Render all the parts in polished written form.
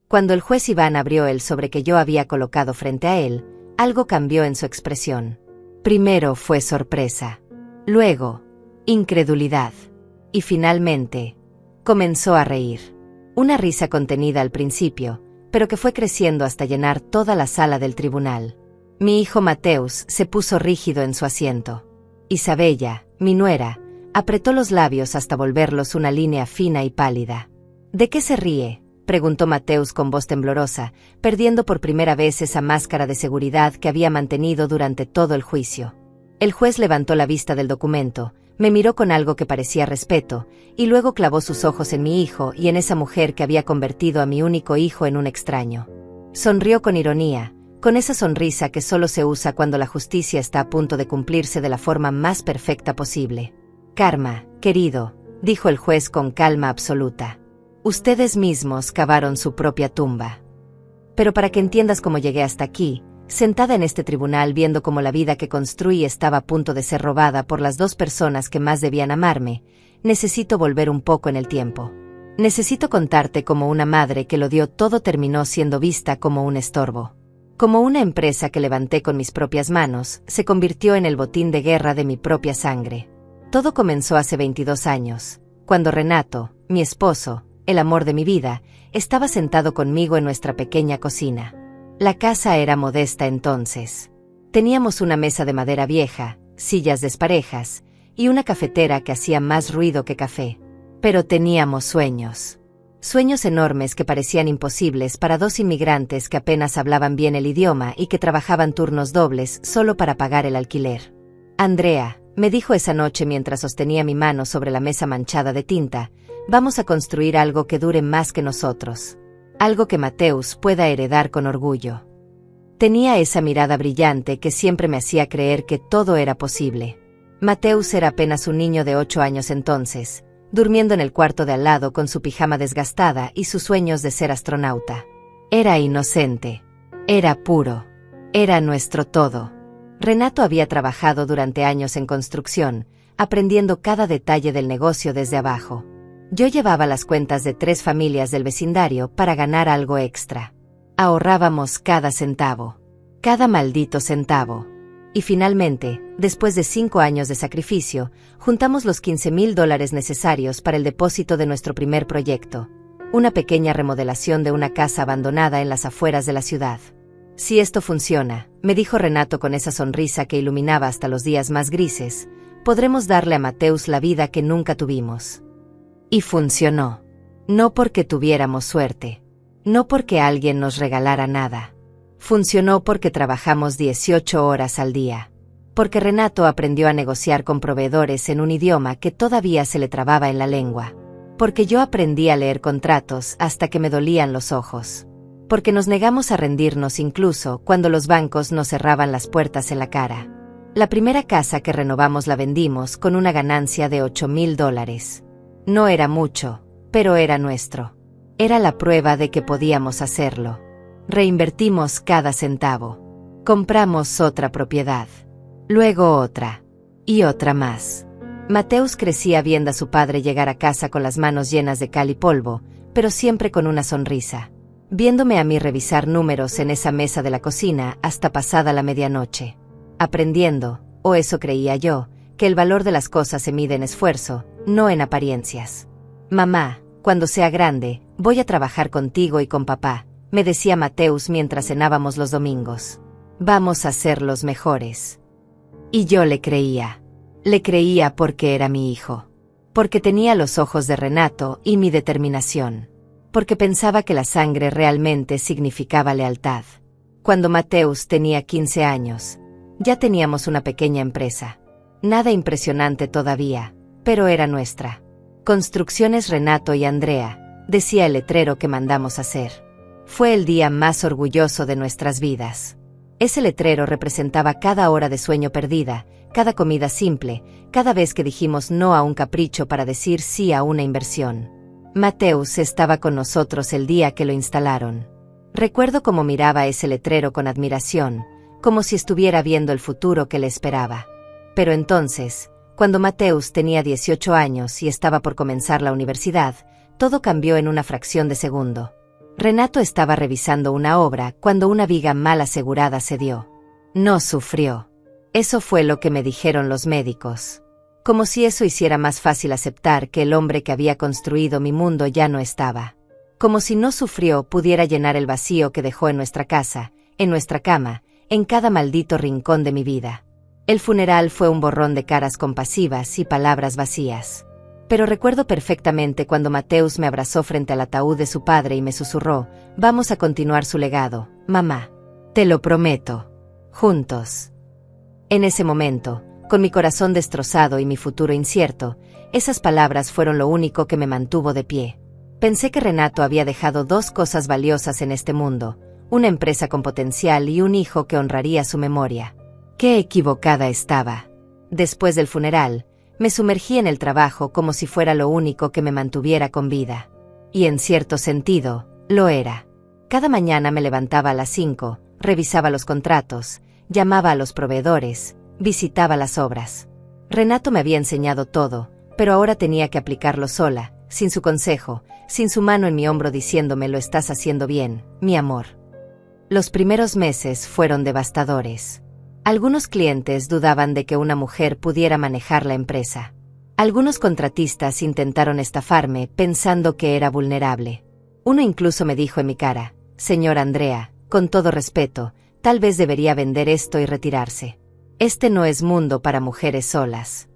Cuando el juez Iván abrió el sobre que yo había colocado frente a él, algo cambió en su expresión. Primero fue sorpresa. Luego, incredulidad. Y finalmente, comenzó a reír. Una risa contenida al principio, pero que fue creciendo hasta llenar toda la sala del tribunal. Mi hijo Mateus se puso rígido en su asiento. Isabella, mi nuera, apretó los labios hasta volverlos una línea fina y pálida. ¿De qué se ríe?, preguntó Mateus con voz temblorosa, perdiendo por primera vez esa máscara de seguridad que había mantenido durante todo el juicio. El juez levantó la vista del documento, me miró con algo que parecía respeto, y luego clavó sus ojos en mi hijo y en esa mujer que había convertido a mi único hijo en un extraño. Sonrió con ironía, con esa sonrisa que solo se usa cuando la justicia está a punto de cumplirse de la forma más perfecta posible. Karma, querido, dijo el juez con calma absoluta. Ustedes mismos cavaron su propia tumba. Pero para que entiendas cómo llegué hasta aquí, sentada en este tribunal viendo cómo la vida que construí estaba a punto de ser robada por las dos personas que más debían amarme, necesito volver un poco en el tiempo. Necesito contarte cómo una madre que lo dio todo terminó siendo vista como un estorbo. Como una empresa que levanté con mis propias manos, se convirtió en el botín de guerra de mi propia sangre. Todo comenzó hace 22 años, cuando Renato, mi esposo, el amor de mi vida, estaba sentado conmigo en nuestra pequeña cocina. La casa era modesta entonces. Teníamos una mesa de madera vieja, sillas desparejas, y una cafetera que hacía más ruido que café. Pero teníamos sueños. Sueños enormes que parecían imposibles para dos inmigrantes que apenas hablaban bien el idioma y que trabajaban turnos dobles solo para pagar el alquiler. Andrea, me dijo esa noche mientras sostenía mi mano sobre la mesa manchada de tinta, vamos a construir algo que dure más que nosotros. Algo que Mateus pueda heredar con orgullo. Tenía esa mirada brillante que siempre me hacía creer que todo era posible. Mateus era apenas un niño de 8 años entonces, durmiendo en el cuarto de al lado con su pijama desgastada y sus sueños de ser astronauta. Era inocente. Era puro. Era nuestro todo. Renato había trabajado durante años en construcción, aprendiendo cada detalle del negocio desde abajo. Yo llevaba las cuentas de 3 familias del vecindario para ganar algo extra. Ahorrábamos cada centavo. Cada maldito centavo. Y finalmente, después de 5 años de sacrificio, juntamos los $15,000 necesarios para el depósito de nuestro primer proyecto, una pequeña remodelación de una casa abandonada en las afueras de la ciudad. Si esto funciona, me dijo Renato con esa sonrisa que iluminaba hasta los días más grises, podremos darle a Mateus la vida que nunca tuvimos. Y funcionó. No porque tuviéramos suerte. No porque alguien nos regalara nada. Funcionó porque trabajamos 18 horas al día. Porque Renato aprendió a negociar con proveedores en un idioma que todavía se le trababa en la lengua. Porque yo aprendí a leer contratos hasta que me dolían los ojos. Porque nos negamos a rendirnos incluso cuando los bancos nos cerraban las puertas en la cara. La primera casa que renovamos la vendimos con una ganancia de $8,000. No era mucho, pero era nuestro. Era la prueba de que podíamos hacerlo. Reinvertimos cada centavo. Compramos otra propiedad. Luego otra. Y otra más. Mateus crecía viendo a su padre llegar a casa con las manos llenas de cal y polvo, pero siempre con una sonrisa. Viéndome a mí revisar números en esa mesa de la cocina hasta pasada la medianoche. Aprendiendo, o eso creía yo, que el valor de las cosas se mide en esfuerzo, no en apariencias. Mamá, cuando sea grande, voy a trabajar contigo y con papá, me decía Mateus mientras cenábamos los domingos. Vamos a ser los mejores. Y yo le creía. Le creía porque era mi hijo. Porque tenía los ojos de Renato y mi determinación. Porque pensaba que la sangre realmente significaba lealtad. Cuando Mateus tenía 15 años, ya teníamos una pequeña empresa. Nada impresionante todavía, pero era nuestra. Construcciones Renato y Andrea, decía el letrero que mandamos hacer. Fue el día más orgulloso de nuestras vidas. Ese letrero representaba cada hora de sueño perdida, cada comida simple, cada vez que dijimos no a un capricho para decir sí a una inversión. Mateus estaba con nosotros el día que lo instalaron. Recuerdo cómo miraba ese letrero con admiración, como si estuviera viendo el futuro que le esperaba. Pero entonces, cuando Mateus tenía 18 años y estaba por comenzar la universidad, todo cambió en una fracción de segundo. Renato estaba revisando una obra cuando una viga mal asegurada cedió. No sufrió. Eso fue lo que me dijeron los médicos. Como si eso hiciera más fácil aceptar que el hombre que había construido mi mundo ya no estaba. Como si no sufrió pudiera llenar el vacío que dejó en nuestra casa, en nuestra cama, en cada maldito rincón de mi vida. El funeral fue un borrón de caras compasivas y palabras vacías. Pero recuerdo perfectamente cuando Mateus me abrazó frente al ataúd de su padre y me susurró: «Vamos a continuar su legado, mamá. Te lo prometo. Juntos». En ese momento, con mi corazón destrozado y mi futuro incierto, esas palabras fueron lo único que me mantuvo de pie. Pensé que Renato había dejado dos cosas valiosas en este mundo: una empresa con potencial y un hijo que honraría su memoria. Qué equivocada estaba. Después del funeral, me sumergí en el trabajo como si fuera lo único que me mantuviera con vida. Y en cierto sentido, lo era. Cada mañana me levantaba a las 5, revisaba los contratos, llamaba a los proveedores, visitaba las obras. Renato me había enseñado todo, pero ahora tenía que aplicarlo sola, sin su consejo, sin su mano en mi hombro diciéndome: «Lo estás haciendo bien, mi amor». Los primeros meses fueron devastadores. Algunos clientes dudaban de que una mujer pudiera manejar la empresa. Algunos contratistas intentaron estafarme pensando que era vulnerable. Uno incluso me dijo en mi cara: «Señor Andrea, con todo respeto, tal vez debería vender esto y retirarse. Este no es mundo para mujeres solas».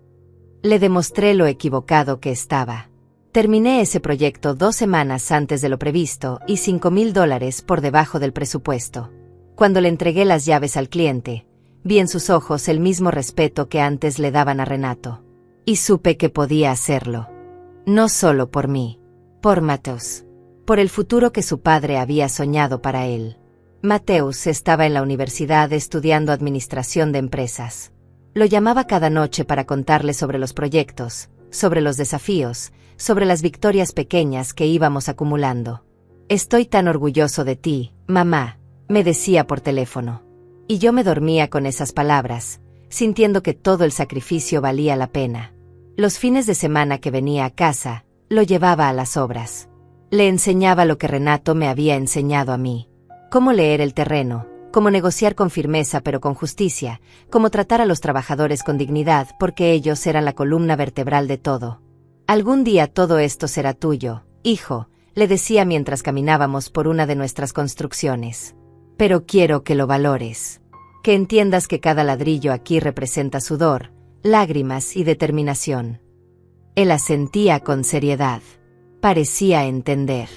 Le demostré lo equivocado que estaba. Terminé ese proyecto 2 semanas antes de lo previsto y $5,000 por debajo del presupuesto. Cuando le entregué las llaves al cliente, vi en sus ojos el mismo respeto que antes le daban a Renato. Y supe que podía hacerlo. No solo por mí, por Mateus. Por el futuro que su padre había soñado para él. Mateus estaba en la universidad estudiando administración de empresas. Lo llamaba cada noche para contarle sobre los proyectos, sobre los desafíos, sobre las victorias pequeñas que íbamos acumulando. «Estoy tan orgulloso de ti, mamá», me decía por teléfono. Y yo me dormía con esas palabras, sintiendo que todo el sacrificio valía la pena. Los fines de semana que venía a casa, lo llevaba a las obras. Le enseñaba lo que Renato me había enseñado a mí. Cómo leer el terreno, cómo negociar con firmeza pero con justicia, cómo tratar a los trabajadores con dignidad porque ellos eran la columna vertebral de todo. «Algún día todo esto será tuyo, hijo», le decía mientras caminábamos por una de nuestras construcciones. «Pero quiero que lo valores. Que entiendas que cada ladrillo aquí representa sudor, lágrimas y determinación». Él asentía con seriedad. Parecía entender.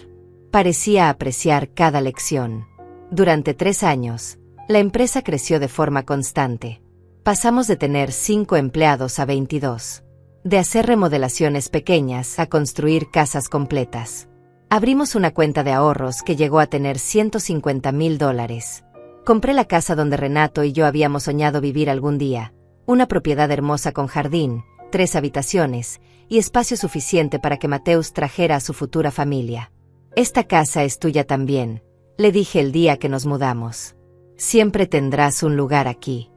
Parecía apreciar cada lección. Durante 3 años, la empresa creció de forma constante. Pasamos de tener 5 empleados a 22. De hacer remodelaciones pequeñas a construir casas completas. Abrimos una cuenta de ahorros que llegó a tener $150,000. Compré la casa donde Renato y yo habíamos soñado vivir algún día. Una propiedad hermosa con jardín, 3 habitaciones y espacio suficiente para que Mateus trajera a su futura familia. «Esta casa es tuya también», le dije el día que nos mudamos. «Siempre tendrás un lugar aquí».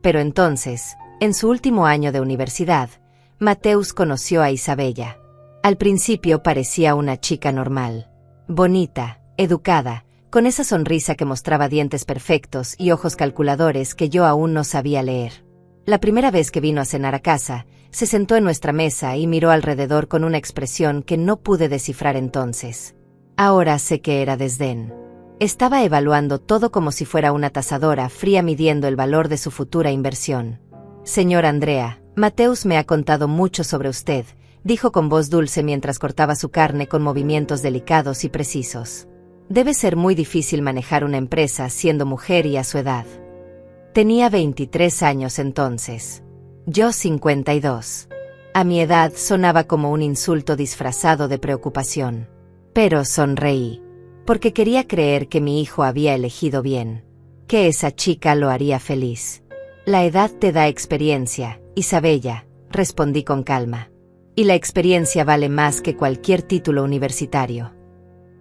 Pero entonces, en su último año de universidad, Mateus conoció a Isabella. Al principio parecía una chica normal. Bonita, educada, con esa sonrisa que mostraba dientes perfectos y ojos calculadores que yo aún no sabía leer. La primera vez que vino a cenar a casa, se sentó en nuestra mesa y miró alrededor con una expresión que no pude descifrar entonces. Ahora sé que era desdén. Estaba evaluando todo como si fuera una tasadora fría midiendo el valor de su futura inversión. «Señor Andrea, Mateus me ha contado mucho sobre usted», dijo con voz dulce mientras cortaba su carne con movimientos delicados y precisos. «Debe ser muy difícil manejar una empresa siendo mujer y a su edad». Tenía 23 años entonces. Yo 52. A mi edad sonaba como un insulto disfrazado de preocupación. Pero sonreí. Porque quería creer que mi hijo había elegido bien. Que esa chica lo haría feliz. «La edad te da experiencia, Isabella», respondí con calma. «Y la experiencia vale más que cualquier título universitario».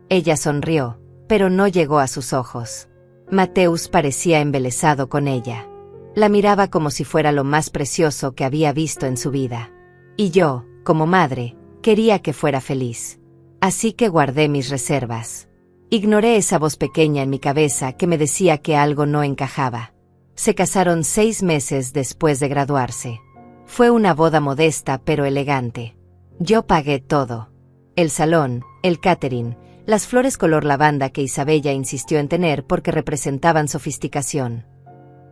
Ella sonrió, pero no llegó a sus ojos. Mateus parecía embelesado con ella. La miraba como si fuera lo más precioso que había visto en su vida. Y yo, como madre, quería que fuera feliz. Así que guardé mis reservas. Ignoré esa voz pequeña en mi cabeza que me decía que algo no encajaba. Se casaron 6 meses después de graduarse. Fue una boda modesta pero elegante. Yo pagué todo. El salón, el catering, las flores color lavanda que Isabella insistió en tener porque representaban sofisticación.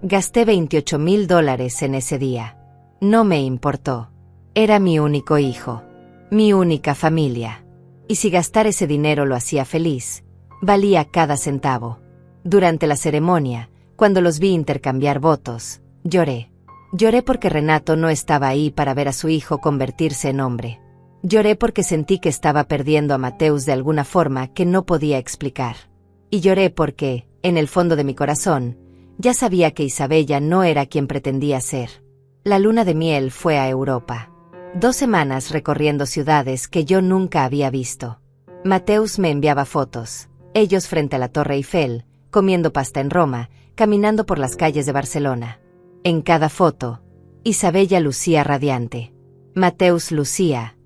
Gasté $28,000 en ese día. No me importó. Era mi único hijo. Mi única familia. Y si gastar ese dinero lo hacía feliz, valía cada centavo. Durante la ceremonia, cuando los vi intercambiar votos, lloré. Lloré porque Renato no estaba ahí para ver a su hijo convertirse en hombre. Lloré porque sentí que estaba perdiendo a Mateus de alguna forma que no podía explicar. Y lloré porque, en el fondo de mi corazón, ya sabía que Isabella no era quien pretendía ser. La luna de miel fue a Europa. 2 semanas recorriendo ciudades que yo nunca había visto. Mateus me enviaba fotos, ellos frente a la Torre Eiffel, comiendo pasta en Roma, caminando por las calles de Barcelona. En cada foto, Isabella lucía radiante. Mateus lucía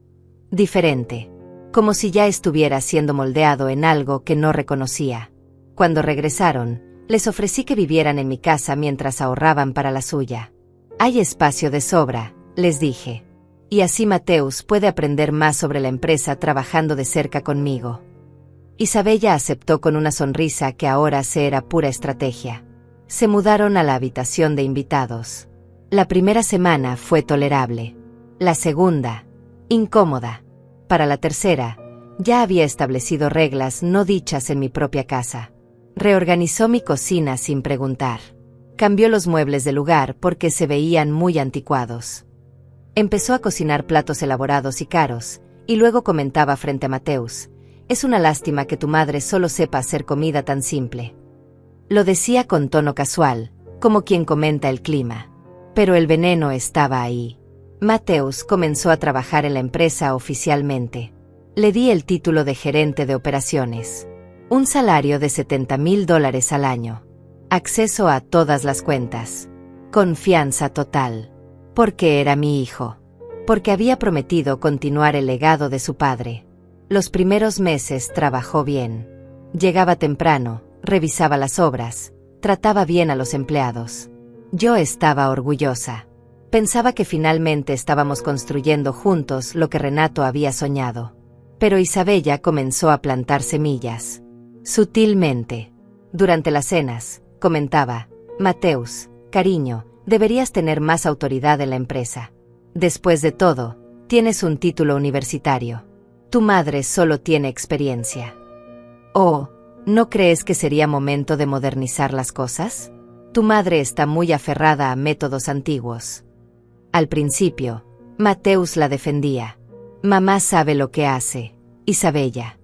diferente, como si ya estuviera siendo moldeado en algo que no reconocía. Cuando regresaron, les ofrecí que vivieran en mi casa mientras ahorraban para la suya. Hay espacio de sobra, les dije. Y así Mateus puede aprender más sobre la empresa trabajando de cerca conmigo. Isabella aceptó con una sonrisa que ahora se era pura estrategia. Se mudaron a la habitación de invitados. La primera semana fue tolerable. La segunda, incómoda. Para la tercera, ya había establecido reglas no dichas en mi propia casa. Reorganizó mi cocina sin preguntar. Cambió los muebles de lugar porque se veían muy anticuados. Empezó a cocinar platos elaborados y caros, y luego comentaba frente a Mateus: «Es una lástima que tu madre solo sepa hacer comida tan simple». Lo decía con tono casual, como quien comenta el clima. Pero el veneno estaba ahí. Mateus comenzó a trabajar en la empresa oficialmente. Le di el título de gerente de operaciones. Un salario de $70,000 al año. Acceso a todas las cuentas. Confianza total. Porque era mi hijo. Porque había prometido continuar el legado de su padre. Los primeros meses trabajó bien. Llegaba temprano, revisaba las obras, trataba bien a los empleados. Yo estaba orgullosa. Pensaba que finalmente estábamos construyendo juntos lo que Renato había soñado. Pero Isabella comenzó a plantar semillas. Sutilmente. Durante las cenas, comentaba: «Mateus, cariño, deberías tener más autoridad en la empresa. Después de todo, tienes un título universitario. Tu madre solo tiene experiencia. Oh, ¿no crees que sería momento de modernizar las cosas? Tu madre está muy aferrada a métodos antiguos». Al principio, Mateus la defendía. «Mamá sabe lo que hace, Isabella».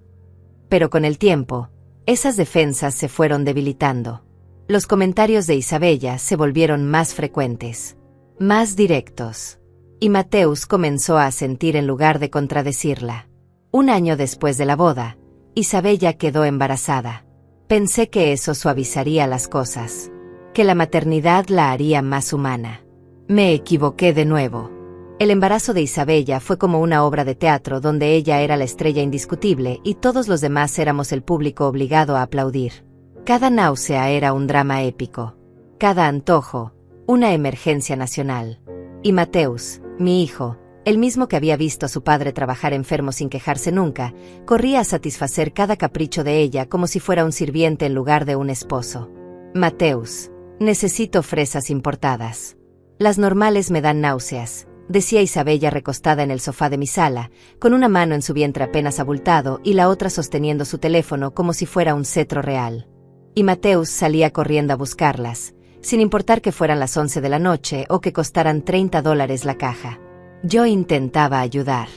Pero con el tiempo, esas defensas se fueron debilitando. Los comentarios de Isabella se volvieron más frecuentes, más directos. Y Mateus comenzó a asentir en lugar de contradecirla. 1 año después de la boda, Isabella quedó embarazada. Pensé que eso suavizaría las cosas, que la maternidad la haría más humana. Me equivoqué de nuevo. El embarazo de Isabella fue como una obra de teatro donde ella era la estrella indiscutible y todos los demás éramos el público obligado a aplaudir. Cada náusea era un drama épico. Cada antojo, una emergencia nacional. Y Mateus, mi hijo, el mismo que había visto a su padre trabajar enfermo sin quejarse nunca, corría a satisfacer cada capricho de ella como si fuera un sirviente en lugar de un esposo. «Mateus, necesito fresas importadas. Las normales me dan náuseas», decía Isabella recostada en el sofá de mi sala, con una mano en su vientre apenas abultado y la otra sosteniendo su teléfono como si fuera un cetro real. Y Mateus salía corriendo a buscarlas, sin importar que fueran las 11 de la noche o que costaran $30 la caja. Yo intentaba ayudar.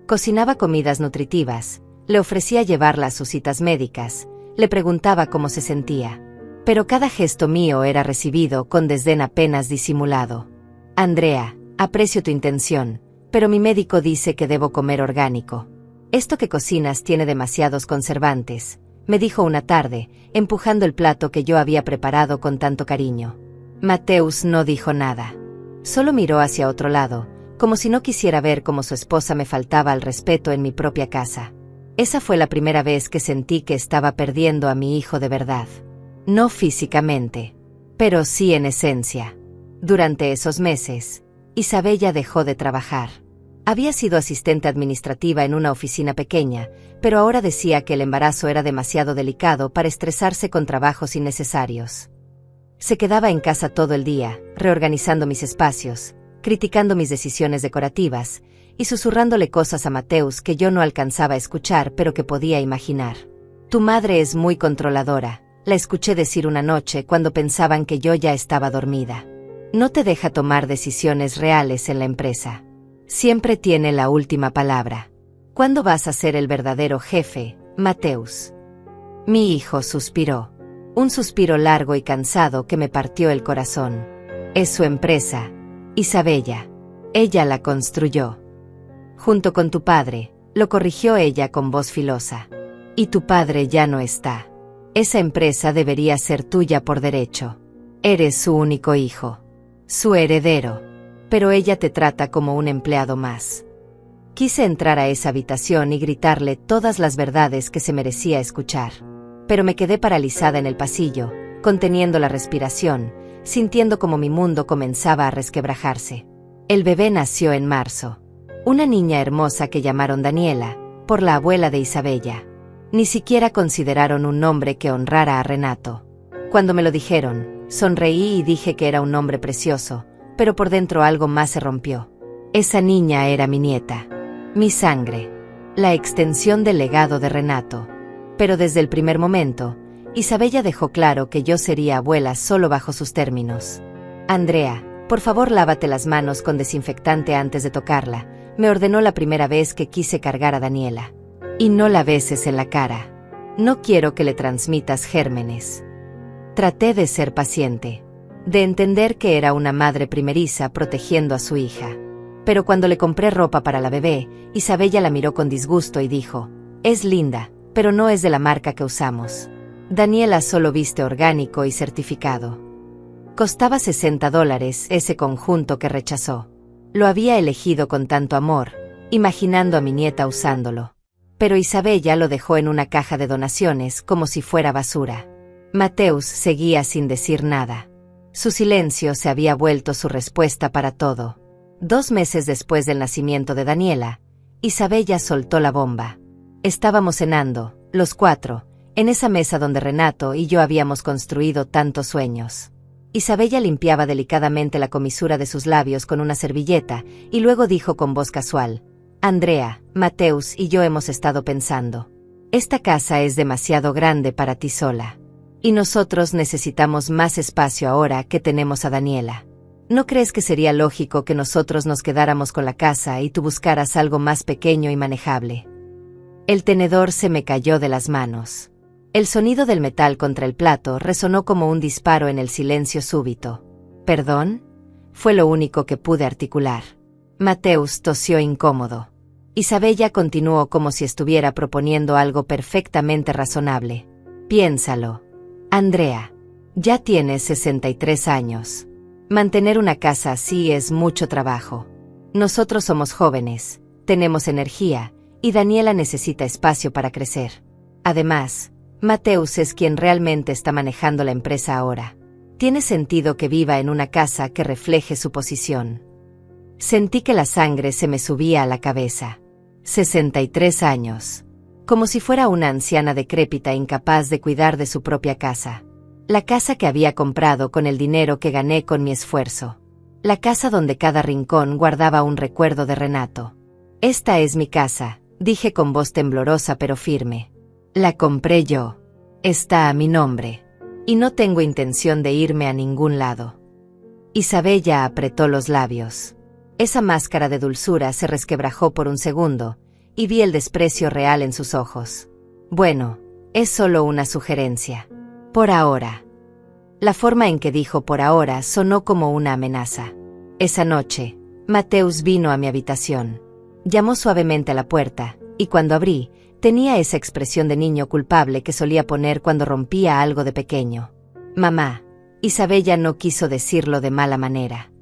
Cocinaba comidas nutritivas, le ofrecía llevarla a sus citas médicas, le preguntaba cómo se sentía. Pero cada gesto mío era recibido con desdén apenas disimulado. «Andrea, aprecio tu intención, pero mi médico dice que debo comer orgánico. Esto que cocinas tiene demasiados conservantes», me dijo una tarde, empujando el plato que yo había preparado con tanto cariño. Mateus no dijo nada. Solo miró hacia otro lado, como si no quisiera ver cómo su esposa me faltaba al respeto en mi propia casa. Esa fue la primera vez que sentí que estaba perdiendo a mi hijo de verdad. No físicamente, pero sí en esencia. Durante esos meses, Isabella dejó de trabajar. Había sido asistente administrativa en una oficina pequeña, pero ahora decía que el embarazo era demasiado delicado para estresarse con trabajos innecesarios. Se quedaba en casa todo el día, reorganizando mis espacios, criticando mis decisiones decorativas y susurrándole cosas a Mateus que yo no alcanzaba a escuchar pero que podía imaginar. Tu madre es muy controladora, la escuché decir una noche cuando pensaban que yo ya estaba dormida. No te deja tomar decisiones reales en la empresa. Siempre tiene la última palabra. ¿Cuándo vas a ser el verdadero jefe, Mateus? Mi hijo suspiró. Un suspiro largo y cansado que me partió el corazón. Es su empresa, Isabella. Ella la construyó. Junto con tu padre, lo corrigió ella con voz filosa. Y tu padre ya no está. Esa empresa debería ser tuya por derecho. Eres su único hijo. Su heredero. Pero ella te trata como un empleado más. Quise entrar a esa habitación y gritarle todas las verdades que se merecía escuchar. Pero me quedé paralizada en el pasillo, conteniendo la respiración, sintiendo como mi mundo comenzaba a resquebrajarse. El bebé nació en marzo. Una niña hermosa que llamaron Daniela, por la abuela de Isabella. Ni siquiera consideraron un nombre que honrara a Renato. Cuando me lo dijeron, sonreí y dije que era un nombre precioso, pero por dentro algo más se rompió. Esa niña era mi nieta, mi sangre, la extensión del legado de Renato. Pero desde el primer momento, Isabella dejó claro que yo sería abuela solo bajo sus términos. Andrea, por favor lávate las manos con desinfectante antes de tocarla, me ordenó la primera vez que quise cargar a Daniela. Y no la beses en la cara. No quiero que le transmitas gérmenes. Traté de ser paciente, de entender que era una madre primeriza protegiendo a su hija. Pero cuando le compré ropa para la bebé, Isabella la miró con disgusto y dijo, es linda, pero no es de la marca que usamos. Daniela solo viste orgánico y certificado. Costaba $60 ese conjunto que rechazó. Lo había elegido con tanto amor, imaginando a mi nieta usándolo. Pero Isabella lo dejó en una caja de donaciones como si fuera basura. Mateus seguía sin decir nada. Su silencio se había vuelto su respuesta para todo. 2 meses después del nacimiento de Daniela, Isabella soltó la bomba. Estábamos cenando, los 4, en esa mesa donde Renato y yo habíamos construido tantos sueños. Isabella limpiaba delicadamente la comisura de sus labios con una servilleta y luego dijo con voz casual, Andrea, Mateus y yo hemos estado pensando. Esta casa es demasiado grande para ti sola. Y nosotros necesitamos más espacio ahora que tenemos a Daniela. ¿No crees que sería lógico que nosotros nos quedáramos con la casa y tú buscaras algo más pequeño y manejable? El tenedor se me cayó de las manos. El sonido del metal contra el plato resonó como un disparo en el silencio súbito. ¿Perdón? Fue lo único que pude articular. Mateus tosió incómodo. Isabella continuó como si estuviera proponiendo algo perfectamente razonable. Piénsalo. Andrea, ya tienes 63 años. Mantener una casa así es mucho trabajo. Nosotros somos jóvenes, tenemos energía, y Daniela necesita espacio para crecer. Además, Mateus es quien realmente está manejando la empresa ahora. Tiene sentido que viva en una casa que refleje su posición. Sentí que la sangre se me subía a la cabeza. 63 años. Como si fuera una anciana decrépita incapaz de cuidar de su propia casa. La casa que había comprado con el dinero que gané con mi esfuerzo. La casa donde cada rincón guardaba un recuerdo de Renato. Esta es mi casa, dije con voz temblorosa pero firme. La compré yo. Está a mi nombre. Y no tengo intención de irme a ningún lado. Isabella apretó los labios. Esa máscara de dulzura se resquebrajó por un segundo, y vi el desprecio real en sus ojos. Bueno, es solo una sugerencia. Por ahora. La forma en que dijo por ahora sonó como una amenaza. Esa noche, Mateus vino a mi habitación. Llamó suavemente a la puerta, y cuando abrí, tenía esa expresión de niño culpable que solía poner cuando rompía algo de pequeño. Mamá, Isabella no quiso decirlo de mala manera.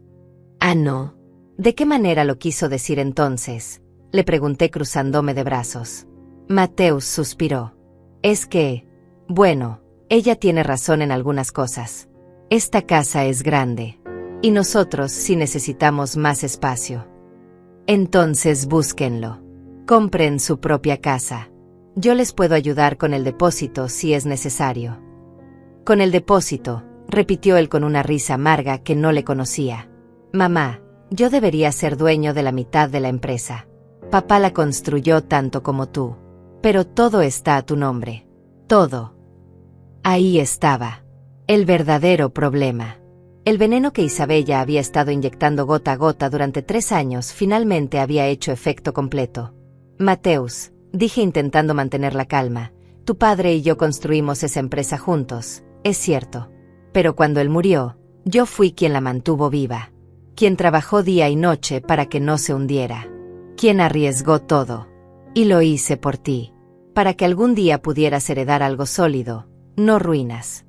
Ah, no. ¿De qué manera lo quiso decir entonces? Le pregunté cruzándome de brazos. Mateus suspiró. Es que, bueno, ella tiene razón en algunas cosas. Esta casa es grande. Y nosotros sí necesitamos más espacio. Entonces búsquenlo. Compren su propia casa. Yo les puedo ayudar con el depósito si es necesario. Con el depósito, repitió él con una risa amarga que no le conocía. Mamá, yo debería ser dueño de la mitad de la empresa. Papá la construyó tanto como tú. Pero todo está a tu nombre. Todo. Ahí estaba. El verdadero problema. El veneno que Isabella había estado inyectando gota a gota durante 3 años finalmente había hecho efecto completo. Mateus, dije intentando mantener la calma, tu padre y yo construimos esa empresa juntos, es cierto. Pero cuando él murió, yo fui quien la mantuvo viva. Quien trabajó día y noche para que no se hundiera. Quien arriesgó todo. Y lo hice por ti. Para que algún día pudieras heredar algo sólido, no ruinas.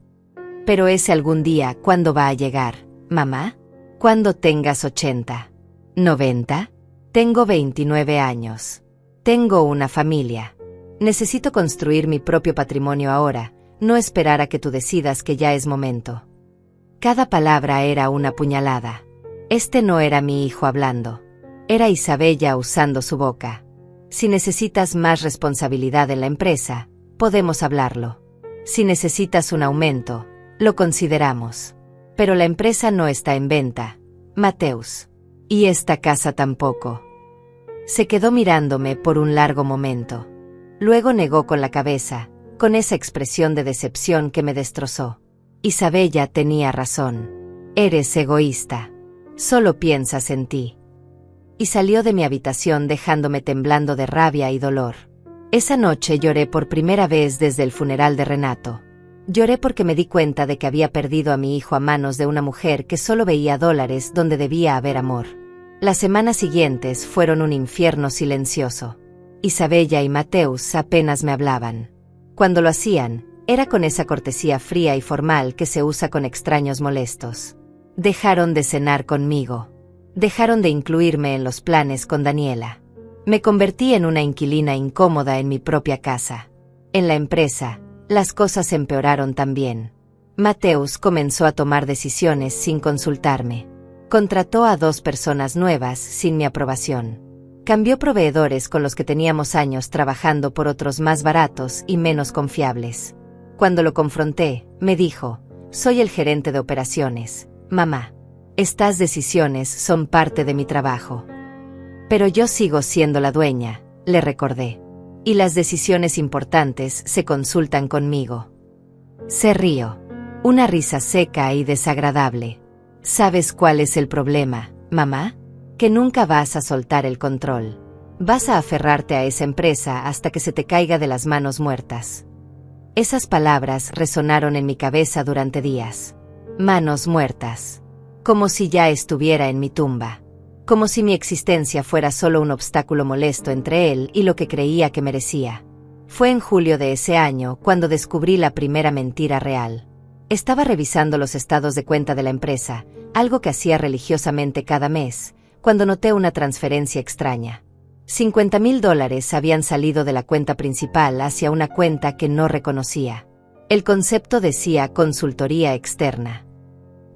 Pero ese algún día, ¿cuándo va a llegar, mamá? ¿Cuándo tengas 80? ¿90? Tengo 29 años. Tengo una familia. Necesito construir mi propio patrimonio ahora, no esperar a que tú decidas que ya es momento. Cada palabra era una puñalada. Este no era mi hijo hablando. Era Isabella usando su boca. Si necesitas más responsabilidad en la empresa, podemos hablarlo. Si necesitas un aumento, lo consideramos. Pero la empresa no está en venta, Mateus. Y esta casa tampoco. Se quedó mirándome por un largo momento. Luego negó con la cabeza, con esa expresión de decepción que me destrozó. Isabella tenía razón. Eres egoísta. Solo piensas en ti. Y salió de mi habitación dejándome temblando de rabia y dolor. Esa noche lloré por primera vez desde el funeral de Renato. Lloré porque me di cuenta de que había perdido a mi hijo a manos de una mujer que solo veía dólares donde debía haber amor. Las semanas siguientes fueron un infierno silencioso. Isabella y Mateus apenas me hablaban. Cuando lo hacían, era con esa cortesía fría y formal que se usa con extraños molestos. Dejaron de cenar conmigo. Dejaron de incluirme en los planes con Daniela. Me convertí en una inquilina incómoda en mi propia casa. En la empresa, las cosas empeoraron también. Mateus comenzó a tomar decisiones sin consultarme. Contrató a 2 personas nuevas sin mi aprobación. Cambió proveedores con los que teníamos años trabajando por otros más baratos y menos confiables. Cuando lo confronté, me dijo, soy el gerente de operaciones, mamá. Estas decisiones son parte de mi trabajo. Pero yo sigo siendo la dueña, le recordé. Y las decisiones importantes se consultan conmigo. Se rió. Una risa seca y desagradable. ¿Sabes cuál es el problema, mamá? Que nunca vas a soltar el control. Vas a aferrarte a esa empresa hasta que se te caiga de las manos muertas. Esas palabras resonaron en mi cabeza durante días. Manos muertas. Como si ya estuviera en mi tumba. Como si mi existencia fuera solo un obstáculo molesto entre él y lo que creía que merecía. Fue en julio de ese año cuando descubrí la primera mentira real. Estaba revisando los estados de cuenta de la empresa, algo que hacía religiosamente cada mes, cuando noté una transferencia extraña. $50,000 habían salido de la cuenta principal hacia una cuenta que no reconocía. El concepto decía consultoría externa.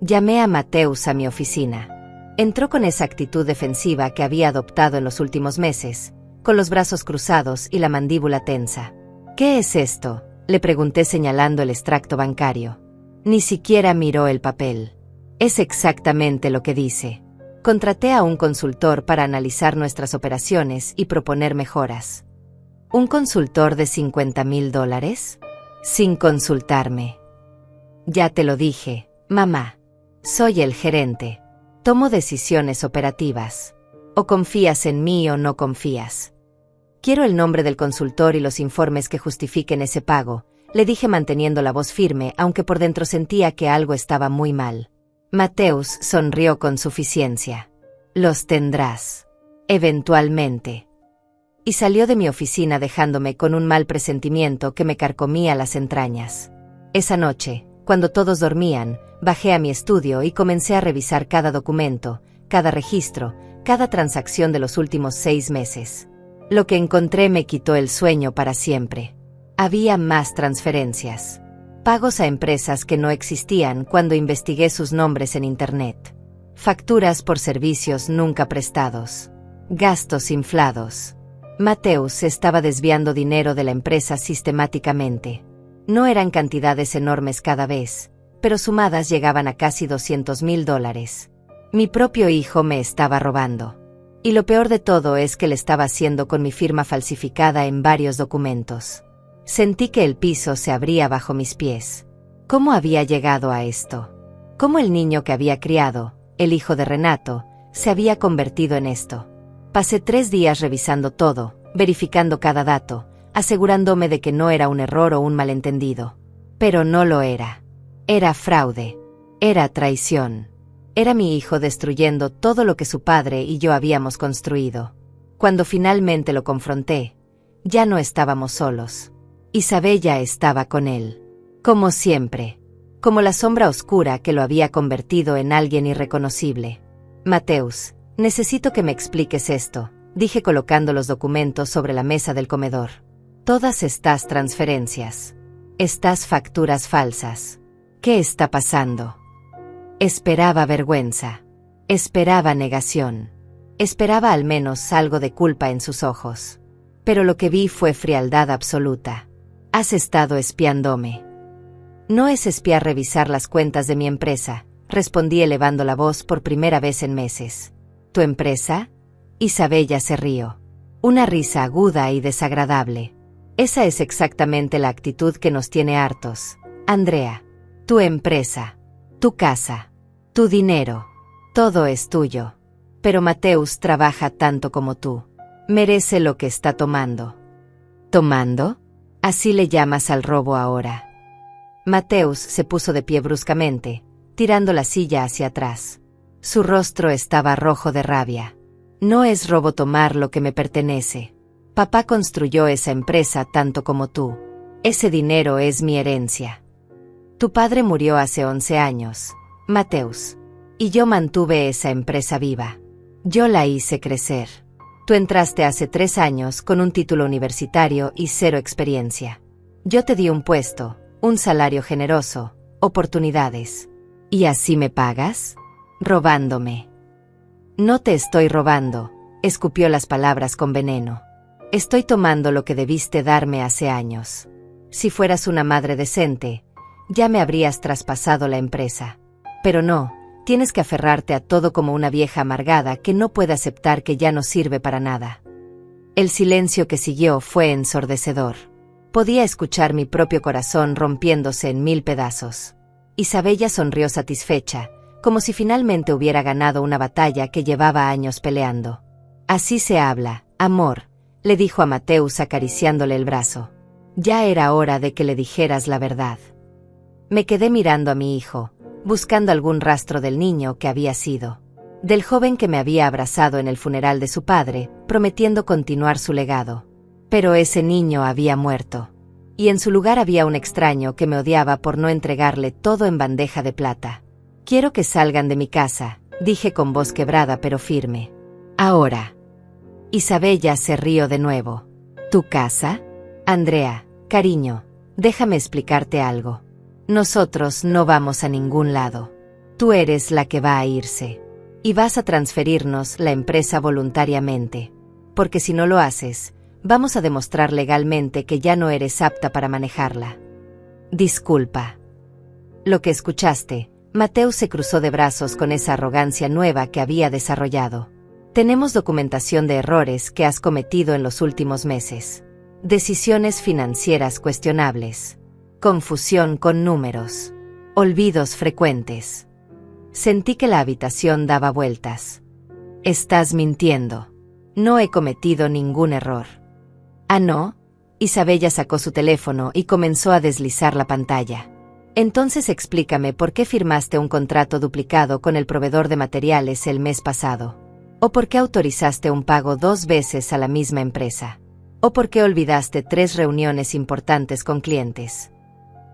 Llamé a Mateus a mi oficina. Entró con esa actitud defensiva que había adoptado en los últimos meses, con los brazos cruzados y la mandíbula tensa. ¿Qué es esto?, le pregunté señalando el extracto bancario. Ni siquiera miró el papel. Es exactamente lo que dice. Contraté a un consultor para analizar nuestras operaciones y proponer mejoras. ¿Un consultor de $50,000? Sin consultarme. Ya te lo dije, mamá. Soy el gerente. Tomo decisiones operativas. O confías en mí o no confías. Quiero el nombre del consultor y los informes que justifiquen ese pago, le dije manteniendo la voz firme, aunque por dentro sentía que algo estaba muy mal. Mateus sonrió con suficiencia. Los tendrás. Eventualmente. Y salió de mi oficina dejándome con un mal presentimiento que me carcomía las entrañas. Esa noche, cuando todos dormían, bajé a mi estudio y comencé a revisar cada documento, cada registro, cada transacción de los últimos 6 meses. Lo que encontré me quitó el sueño para siempre. Había más transferencias. Pagos a empresas que no existían cuando investigué sus nombres en Internet. Facturas por servicios nunca prestados. Gastos inflados. Mateus estaba desviando dinero de la empresa sistemáticamente. No eran cantidades enormes cada vez, pero sumadas llegaban a casi $200,000. Mi propio hijo me estaba robando. Y lo peor de todo es que lo estaba haciendo con mi firma falsificada en varios documentos. Sentí que el piso se abría bajo mis pies. ¿Cómo había llegado a esto? ¿Cómo el niño que había criado, el hijo de Renato, se había convertido en esto? Pasé 3 días revisando todo, verificando cada dato, asegurándome de que no era un error o un malentendido. Pero no lo era. Era fraude. Era traición. Era mi hijo destruyendo todo lo que su padre y yo habíamos construido. Cuando finalmente lo confronté, ya no estábamos solos. Isabella estaba con él. Como siempre. Como la sombra oscura que lo había convertido en alguien irreconocible. Mateus, necesito que me expliques esto, dije colocando los documentos sobre la mesa del comedor. Todas estas transferencias. Estas facturas falsas. ¿Qué está pasando? Esperaba vergüenza. Esperaba negación. Esperaba al menos algo de culpa en sus ojos. Pero lo que vi fue frialdad absoluta. Has estado espiándome. No es espiar revisar las cuentas de mi empresa, respondí elevando la voz por primera vez en meses. ¿Tu empresa? Isabella se rió. Una risa aguda y desagradable. Esa es exactamente la actitud que nos tiene hartos. Andrea. Tu empresa. Tu casa. Tu dinero. Todo es tuyo. Pero Mateus trabaja tanto como tú. Merece lo que está tomando. ¿Tomando? ¿Así le llamas al robo ahora? Mateus se puso de pie bruscamente, tirando la silla hacia atrás. Su rostro estaba rojo de rabia. No es robo tomar lo que me pertenece. Papá construyó esa empresa tanto como tú. Ese dinero es mi herencia. Tu padre murió hace 11 años, Mateus. Y yo mantuve esa empresa viva. Yo la hice crecer. Tú entraste hace 3 años con un título universitario y 0 experiencia. Yo te di un puesto, un salario generoso, oportunidades. ¿Y así me pagas? Robándome. No te estoy robando, escupió las palabras con veneno. Estoy tomando lo que debiste darme hace años. Si fueras una madre decente, ya me habrías traspasado la empresa. Pero no. Tienes que aferrarte a todo como una vieja amargada que no puede aceptar que ya no sirve para nada. El silencio que siguió fue ensordecedor. Podía escuchar mi propio corazón rompiéndose en 1000 pedazos. Isabella sonrió satisfecha, como si finalmente hubiera ganado una batalla que llevaba años peleando. Así se habla, amor, le dijo a Mateus acariciándole el brazo. Ya era hora de que le dijeras la verdad. Me quedé mirando a mi hijo, buscando algún rastro del niño que había sido, del joven que me había abrazado en el funeral de su padre, prometiendo continuar su legado. Pero ese niño había muerto, y en su lugar había un extraño que me odiaba por no entregarle todo en bandeja de plata. Quiero que salgan de mi casa, dije con voz quebrada pero firme. Ahora. Isabella se rió de nuevo. ¿Tu casa? Andrea, cariño, déjame explicarte algo. Nosotros no vamos a ningún lado. Tú eres la que va a irse. Y vas a transferirnos la empresa voluntariamente. Porque si no lo haces, vamos a demostrar legalmente que ya no eres apta para manejarla. Disculpa. Lo que escuchaste, Mateus se cruzó de brazos con esa arrogancia nueva que había desarrollado. Tenemos documentación de errores que has cometido en los últimos meses. Decisiones financieras cuestionables. Confusión con números. Olvidos frecuentes. Sentí que la habitación daba vueltas. Estás mintiendo. No he cometido ningún error. ¿Ah, no? Isabella sacó su teléfono y comenzó a deslizar la pantalla. Entonces explícame por qué firmaste un contrato duplicado con el proveedor de materiales el mes pasado. ¿O por qué autorizaste un pago 2 veces a la misma empresa? ¿O por qué olvidaste 3 reuniones importantes con clientes?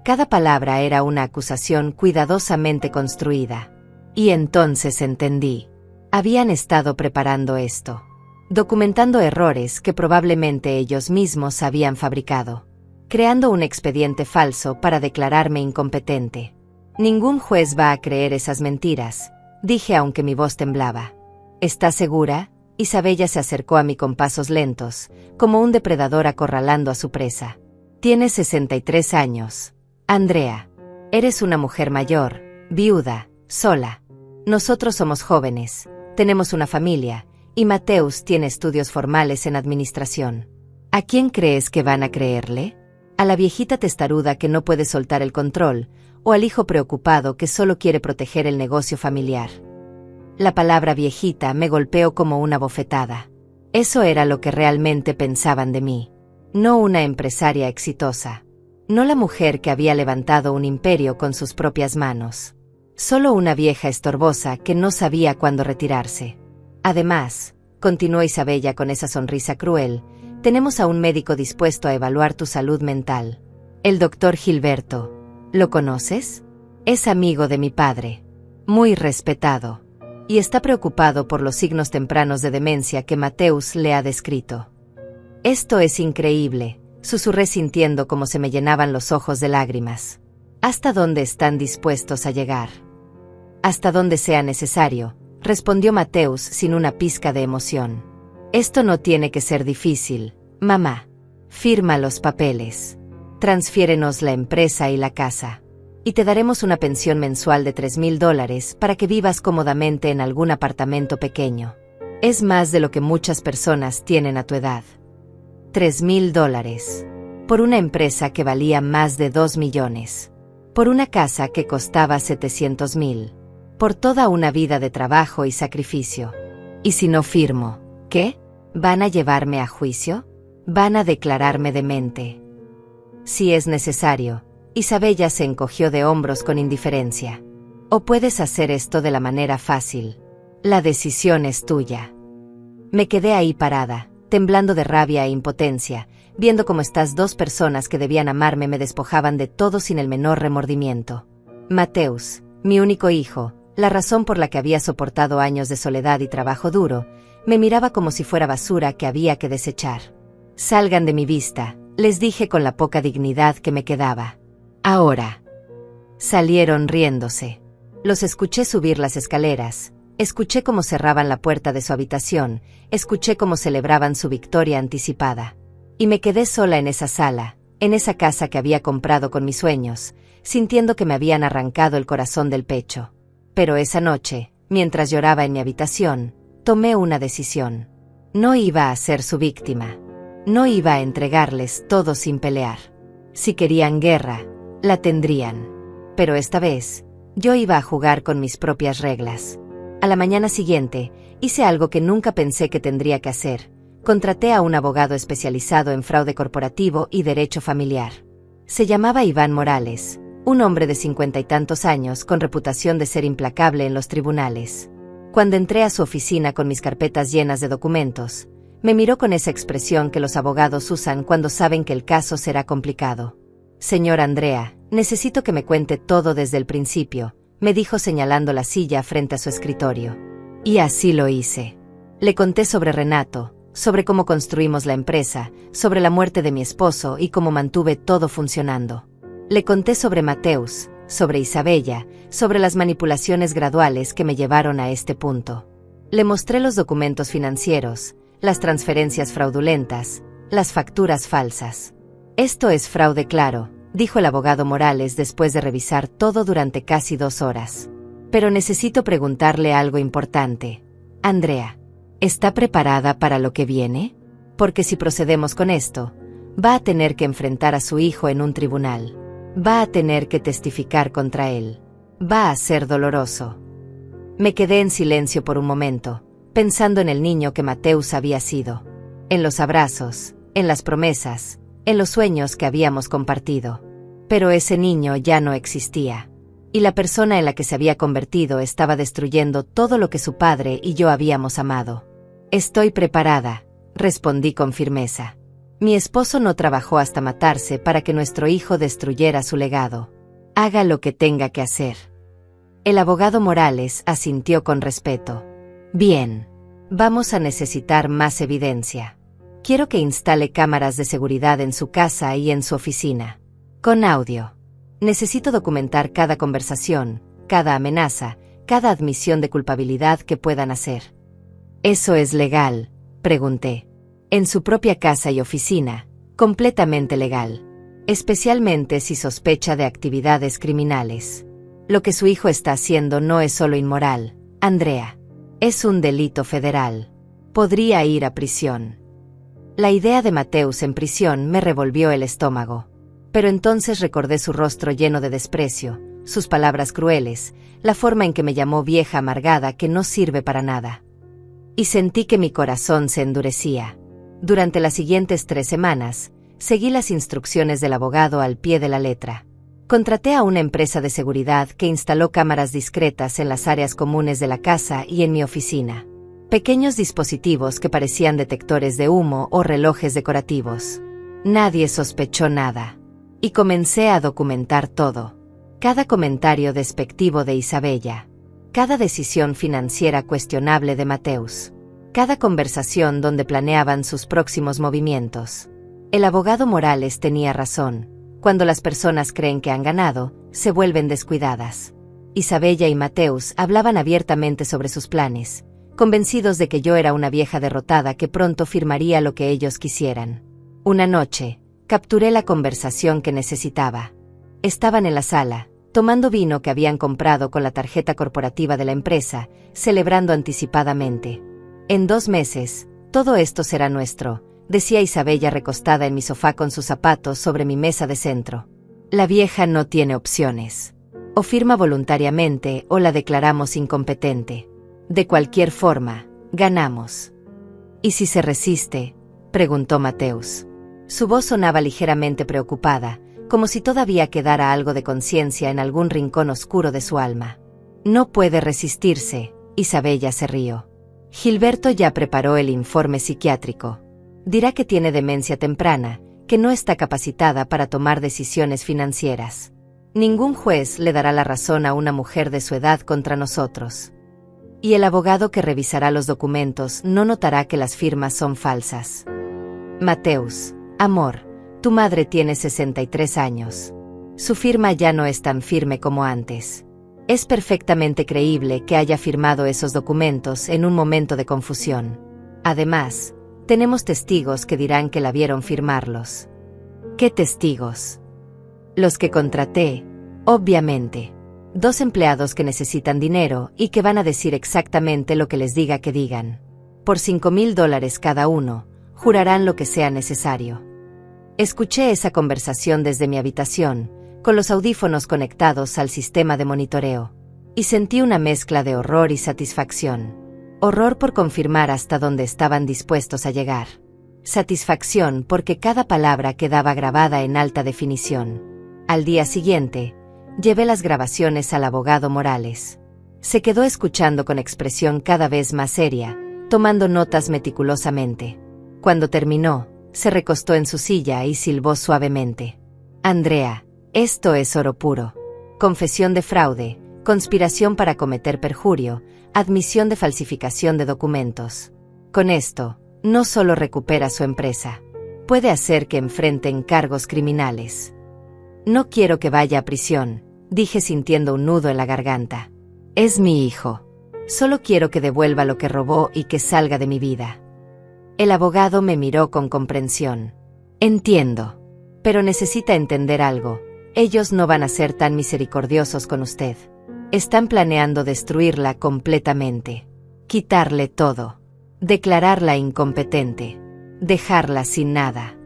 Cada palabra era una acusación cuidadosamente construida. Y entonces entendí. Habían estado preparando esto. documentando errores que probablemente ellos mismos habían fabricado, creando un expediente falso para declararme incompetente. Ningún juez va a creer esas mentiras, dije aunque mi voz temblaba. ¿Estás segura? Isabella se acercó a mí con pasos lentos, como un depredador acorralando a su presa. Tienes 63 años. Andrea. Eres una mujer mayor, viuda, sola. Nosotros somos jóvenes, tenemos una familia, y Mateus tiene estudios formales en administración. ¿A quién crees que van a creerle? ¿A la viejita testaruda que no puede soltar el control, o al hijo preocupado que solo quiere proteger el negocio familiar? La palabra viejita me golpeó como una bofetada. Eso era lo que realmente pensaban de mí. No una empresaria exitosa. No la mujer que había levantado un imperio con sus propias manos. Solo una vieja estorbosa que no sabía cuándo retirarse. Además, continuó Isabella con esa sonrisa cruel, tenemos a un médico dispuesto a evaluar tu salud mental. El doctor Gilberto. ¿Lo conoces? Es amigo de mi padre. Muy respetado. Y está preocupado por los signos tempranos de demencia que Mateus le ha descrito. Esto es increíble, susurré sintiendo cómo se me llenaban los ojos de lágrimas. ¿Hasta dónde están dispuestos a llegar? Hasta donde sea necesario, respondió Mateus sin una pizca de emoción. Esto no tiene que ser difícil, mamá. Firma los papeles. Transfiérenos la empresa y la casa. Y te daremos una pensión mensual de $3,000 para que vivas cómodamente en algún apartamento pequeño. Es más de lo que muchas personas tienen a tu edad. $3,000. Por una empresa que valía más de 2 millones. Por una casa que costaba 700,000. Por toda una vida de trabajo y sacrificio. ¿Y si no firmo? ¿Qué? ¿Van a llevarme a juicio? ¿Van a declararme demente? Si es necesario. Isabella se encogió de hombros con indiferencia. O puedes hacer esto de la manera fácil. La decisión es tuya. Me quedé ahí parada, temblando de rabia e impotencia, viendo cómo estas dos personas que debían amarme me despojaban de todo sin el menor remordimiento. Mateus, mi único hijo, la razón por la que había soportado años de soledad y trabajo duro, me miraba como si fuera basura que había que desechar. Salgan de mi vista, les dije con la poca dignidad que me quedaba. Ahora. Salieron riéndose. Los escuché subir las escaleras, escuché cómo cerraban la puerta de su habitación, escuché cómo celebraban su victoria anticipada. Y me quedé sola en esa sala, en esa casa que había comprado con mis sueños, sintiendo que me habían arrancado el corazón del pecho. Pero esa noche, mientras lloraba en mi habitación, tomé una decisión. No iba a ser su víctima. No iba a entregarles todo sin pelear. Si querían guerra, la tendrían. Pero esta vez, yo iba a jugar con mis propias reglas. A la mañana siguiente, hice algo que nunca pensé que tendría que hacer. Contraté a un abogado especializado en fraude corporativo y derecho familiar. Se llamaba Iván Morales, un hombre de 50 y tantos años con reputación de ser implacable en los tribunales. Cuando entré a su oficina con mis carpetas llenas de documentos, me miró con esa expresión que los abogados usan cuando saben que el caso será complicado. Señor Andrea, necesito que me cuente todo desde el principio, me dijo señalando la silla frente a su escritorio. Y así lo hice. Le conté sobre Renato, sobre cómo construimos la empresa, sobre la muerte de mi esposo y cómo mantuve todo funcionando. Le conté sobre Mateus, sobre Isabella, sobre las manipulaciones graduales que me llevaron a este punto. Le mostré los documentos financieros, las transferencias fraudulentas, las facturas falsas. Esto es fraude claro, dijo el abogado Morales después de revisar todo durante casi 2 horas. Pero necesito preguntarle algo importante. Andrea, ¿está preparada para lo que viene? Porque si procedemos con esto, va a tener que enfrentar a su hijo en un tribunal. Va a tener que testificar contra él. Va a ser doloroso. Me quedé en silencio por un momento, pensando en el niño que Mateus había sido. En los abrazos, en las promesas, en los sueños que habíamos compartido. Pero ese niño ya no existía. Y la persona en la que se había convertido estaba destruyendo todo lo que su padre y yo habíamos amado. Estoy preparada, respondí con firmeza. Mi esposo no trabajó hasta matarse para que nuestro hijo destruyera su legado. Haga lo que tenga que hacer. El abogado Morales asintió con respeto. Bien. Vamos a necesitar más evidencia. Quiero que instale cámaras de seguridad en su casa y en su oficina. Con audio. Necesito documentar cada conversación, cada amenaza, cada admisión de culpabilidad que puedan hacer. ¿Eso es legal?, pregunté. En su propia casa y oficina, completamente legal. Especialmente si sospecha de actividades criminales. Lo que su hijo está haciendo no es solo inmoral, Andrea. Es un delito federal. Podría ir a prisión. La idea de Mateusz en prisión me revolvió el estómago. Pero entonces recordé su rostro lleno de desprecio, sus palabras crueles, la forma en que me llamó vieja amargada que no sirve para nada. Y sentí que mi corazón se endurecía. Durante las siguientes 3 semanas, seguí las instrucciones del abogado al pie de la letra. Contraté a una empresa de seguridad que instaló cámaras discretas en las áreas comunes de la casa y en mi oficina. Pequeños dispositivos que parecían detectores de humo o relojes decorativos. Nadie sospechó nada. Y comencé a documentar todo. Cada comentario despectivo de Isabella. Cada decisión financiera cuestionable de Mateusz. Cada conversación donde planeaban sus próximos movimientos. El abogado Morales tenía razón. Cuando las personas creen que han ganado, se vuelven descuidadas. Isabella y Mateusz hablaban abiertamente sobre sus planes, convencidos de que yo era una vieja derrotada que pronto firmaría lo que ellos quisieran. Una noche, capturé la conversación que necesitaba. Estaban en la sala, tomando vino que habían comprado con la tarjeta corporativa de la empresa, celebrando anticipadamente. En 2 meses, todo esto será nuestro, decía Isabella recostada en mi sofá con sus zapatos sobre mi mesa de centro. La vieja no tiene opciones. O firma voluntariamente o la declaramos incompetente. De cualquier forma, ganamos. ¿Y si se resiste?, preguntó Mateusz. Su voz sonaba ligeramente preocupada, como si todavía quedara algo de conciencia en algún rincón oscuro de su alma. No puede resistirse, Isabella se rió. Gilberto ya preparó el informe psiquiátrico. Dirá que tiene demencia temprana, que no está capacitada para tomar decisiones financieras. Ningún juez le dará la razón a una mujer de su edad contra nosotros. Y el abogado que revisará los documentos no notará que las firmas son falsas. Mateusz, amor, tu madre tiene 63 años. Su firma ya no es tan firme como antes. Es perfectamente creíble que haya firmado esos documentos en un momento de confusión. Además, tenemos testigos que dirán que la vieron firmarlos. ¿Qué testigos? Los que contraté, obviamente. 2 empleados que necesitan dinero y que van a decir exactamente lo que les diga que digan. Por $5,000 cada uno, jurarán lo que sea necesario. Escuché esa conversación desde mi habitación, con los audífonos conectados al sistema de monitoreo, y sentí una mezcla de horror y satisfacción. Horror por confirmar hasta dónde estaban dispuestos a llegar. Satisfacción porque cada palabra quedaba grabada en alta definición. Al día siguiente, llevé las grabaciones al abogado Morales. Se quedó escuchando con expresión cada vez más seria, tomando notas meticulosamente. Cuando terminó, se recostó en su silla y silbó suavemente. Andrea, esto es oro puro. Confesión de fraude, conspiración para cometer perjurio, admisión de falsificación de documentos. Con esto, no solo recupera su empresa, puede hacer que enfrenten cargos criminales. No quiero que vaya a prisión, dije sintiendo un nudo en la garganta. Es mi hijo. Solo quiero que devuelva lo que robó y que salga de mi vida. El abogado me miró con comprensión. Entiendo. Pero necesita entender algo. Ellos no van a ser tan misericordiosos con usted. Están planeando destruirla completamente. Quitarle todo. Declararla incompetente. Dejarla sin nada.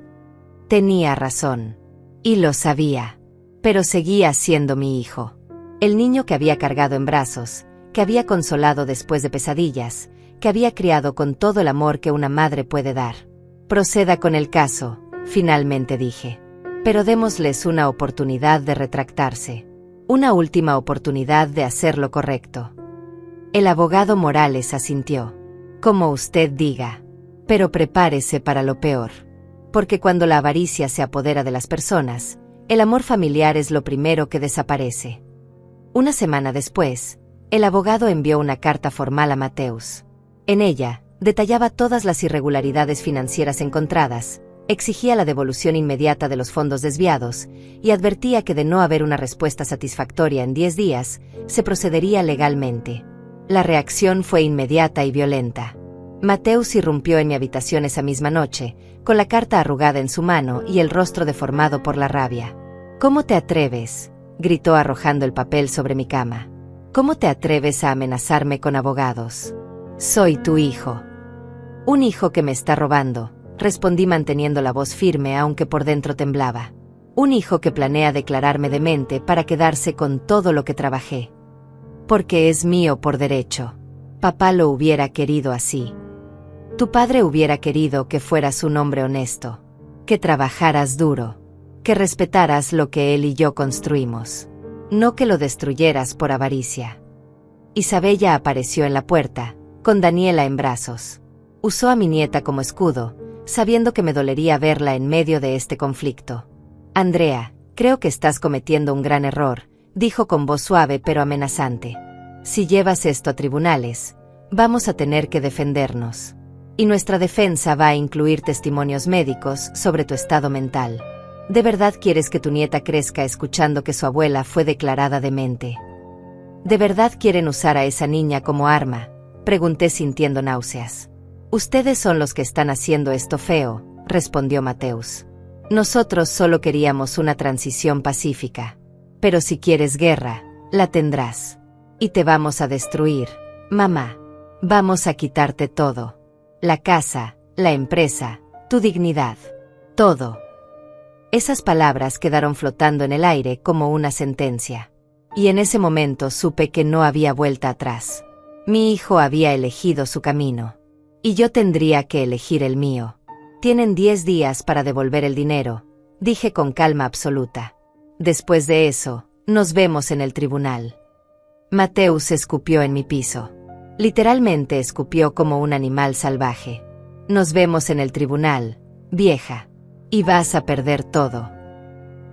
Tenía razón. Y lo sabía. Pero seguía siendo mi hijo. El niño que había cargado en brazos, que había consolado después de pesadillas, que había criado con todo el amor que una madre puede dar. Proceda con el caso, finalmente dije. Pero démosles una oportunidad de retractarse. Una última oportunidad de hacer lo correcto. El abogado Morales asintió. Como usted diga. Pero prepárese para lo peor. Porque cuando la avaricia se apodera de las personas, el amor familiar es lo primero que desaparece. Una semana después, el abogado envió una carta formal a Mateusz. En ella, Detallaba todas las irregularidades financieras encontradas, exigía la devolución inmediata de los fondos desviados y advertía que de no haber una respuesta satisfactoria en 10 días, se procedería legalmente. La reacción fue inmediata y violenta. Mateus irrumpió en mi habitación esa misma noche, con la carta arrugada en su mano y el rostro deformado por la rabia. «¿Cómo te atreves?», gritó arrojando el papel sobre mi cama. «¿Cómo te atreves a amenazarme con abogados? Soy tu hijo». «Un hijo que me está robando», respondí manteniendo la voz firme aunque por dentro temblaba. «Un hijo que planea declararme demente para quedarse con todo lo que trabajé. Porque es mío por derecho. Papá lo hubiera querido así. Tu padre hubiera querido que fueras un hombre honesto, que trabajaras duro, que respetaras lo que él y yo construimos, no que lo destruyeras por avaricia». Isabella apareció en la puerta, con Daniela en brazos. Usó a mi nieta como escudo, sabiendo que me dolería verla en medio de este conflicto. «Andrea, creo que estás cometiendo un gran error», dijo con voz suave pero amenazante. «Si llevas esto a tribunales, vamos a tener que defendernos. Y nuestra defensa va a incluir testimonios médicos sobre tu estado mental. ¿De verdad quieres que tu nieta crezca escuchando que su abuela fue declarada demente? ¿De verdad quieren usar a esa niña como arma?», pregunté sintiendo náuseas. «Ustedes son los que están haciendo esto feo», respondió Mateus. «Nosotros solo queríamos una transición pacífica. Pero si quieres guerra, la tendrás. Y te vamos a destruir, mamá. Vamos a quitarte todo. La casa, la empresa, tu dignidad. Todo». Esas palabras quedaron flotando en el aire como una sentencia. Y en ese momento supe que no había vuelta atrás. Mi hijo había elegido su camino. Y yo tendría que elegir el mío. «Tienen 10 días para devolver el dinero», dije con calma absoluta. «Después de eso, nos vemos en el tribunal». Mateus escupió en mi piso. Literalmente escupió como un animal salvaje. «Nos vemos en el tribunal, vieja. Y vas a perder todo».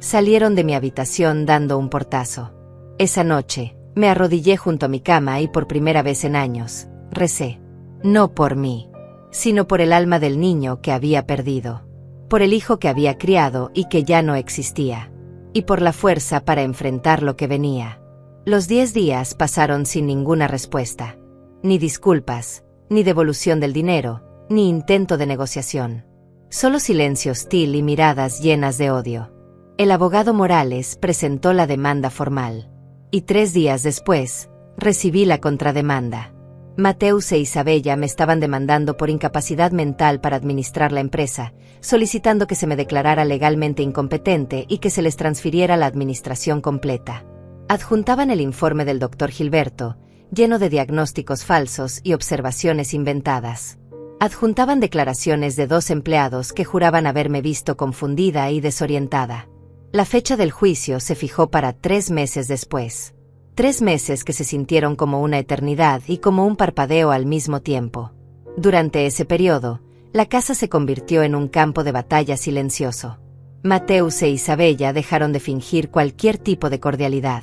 Salieron de mi habitación dando un portazo. Esa noche, me arrodillé junto a mi cama y por primera vez en años, recé. No por mí, sino por el alma del niño que había perdido, por el hijo que había criado y que ya no existía, y por la fuerza para enfrentar lo que venía. Los 10 días pasaron sin ninguna respuesta. Ni disculpas, ni devolución del dinero, ni intento de negociación. Solo silencio hostil y miradas llenas de odio. El abogado Morales presentó la demanda formal. Y 3 días después, recibí la contrademanda. Mateus e Isabella me estaban demandando por incapacidad mental para administrar la empresa, solicitando que se me declarara legalmente incompetente y que se les transfiriera la administración completa. Adjuntaban el informe del doctor Gilberto, lleno de diagnósticos falsos y observaciones inventadas. Adjuntaban declaraciones de 2 empleados que juraban haberme visto confundida y desorientada. La fecha del juicio se fijó para 3 meses después. 3 meses que se sintieron como una eternidad y como un parpadeo al mismo tiempo. Durante ese periodo, la casa se convirtió en un campo de batalla silencioso. Mateus e Isabella dejaron de fingir cualquier tipo de cordialidad.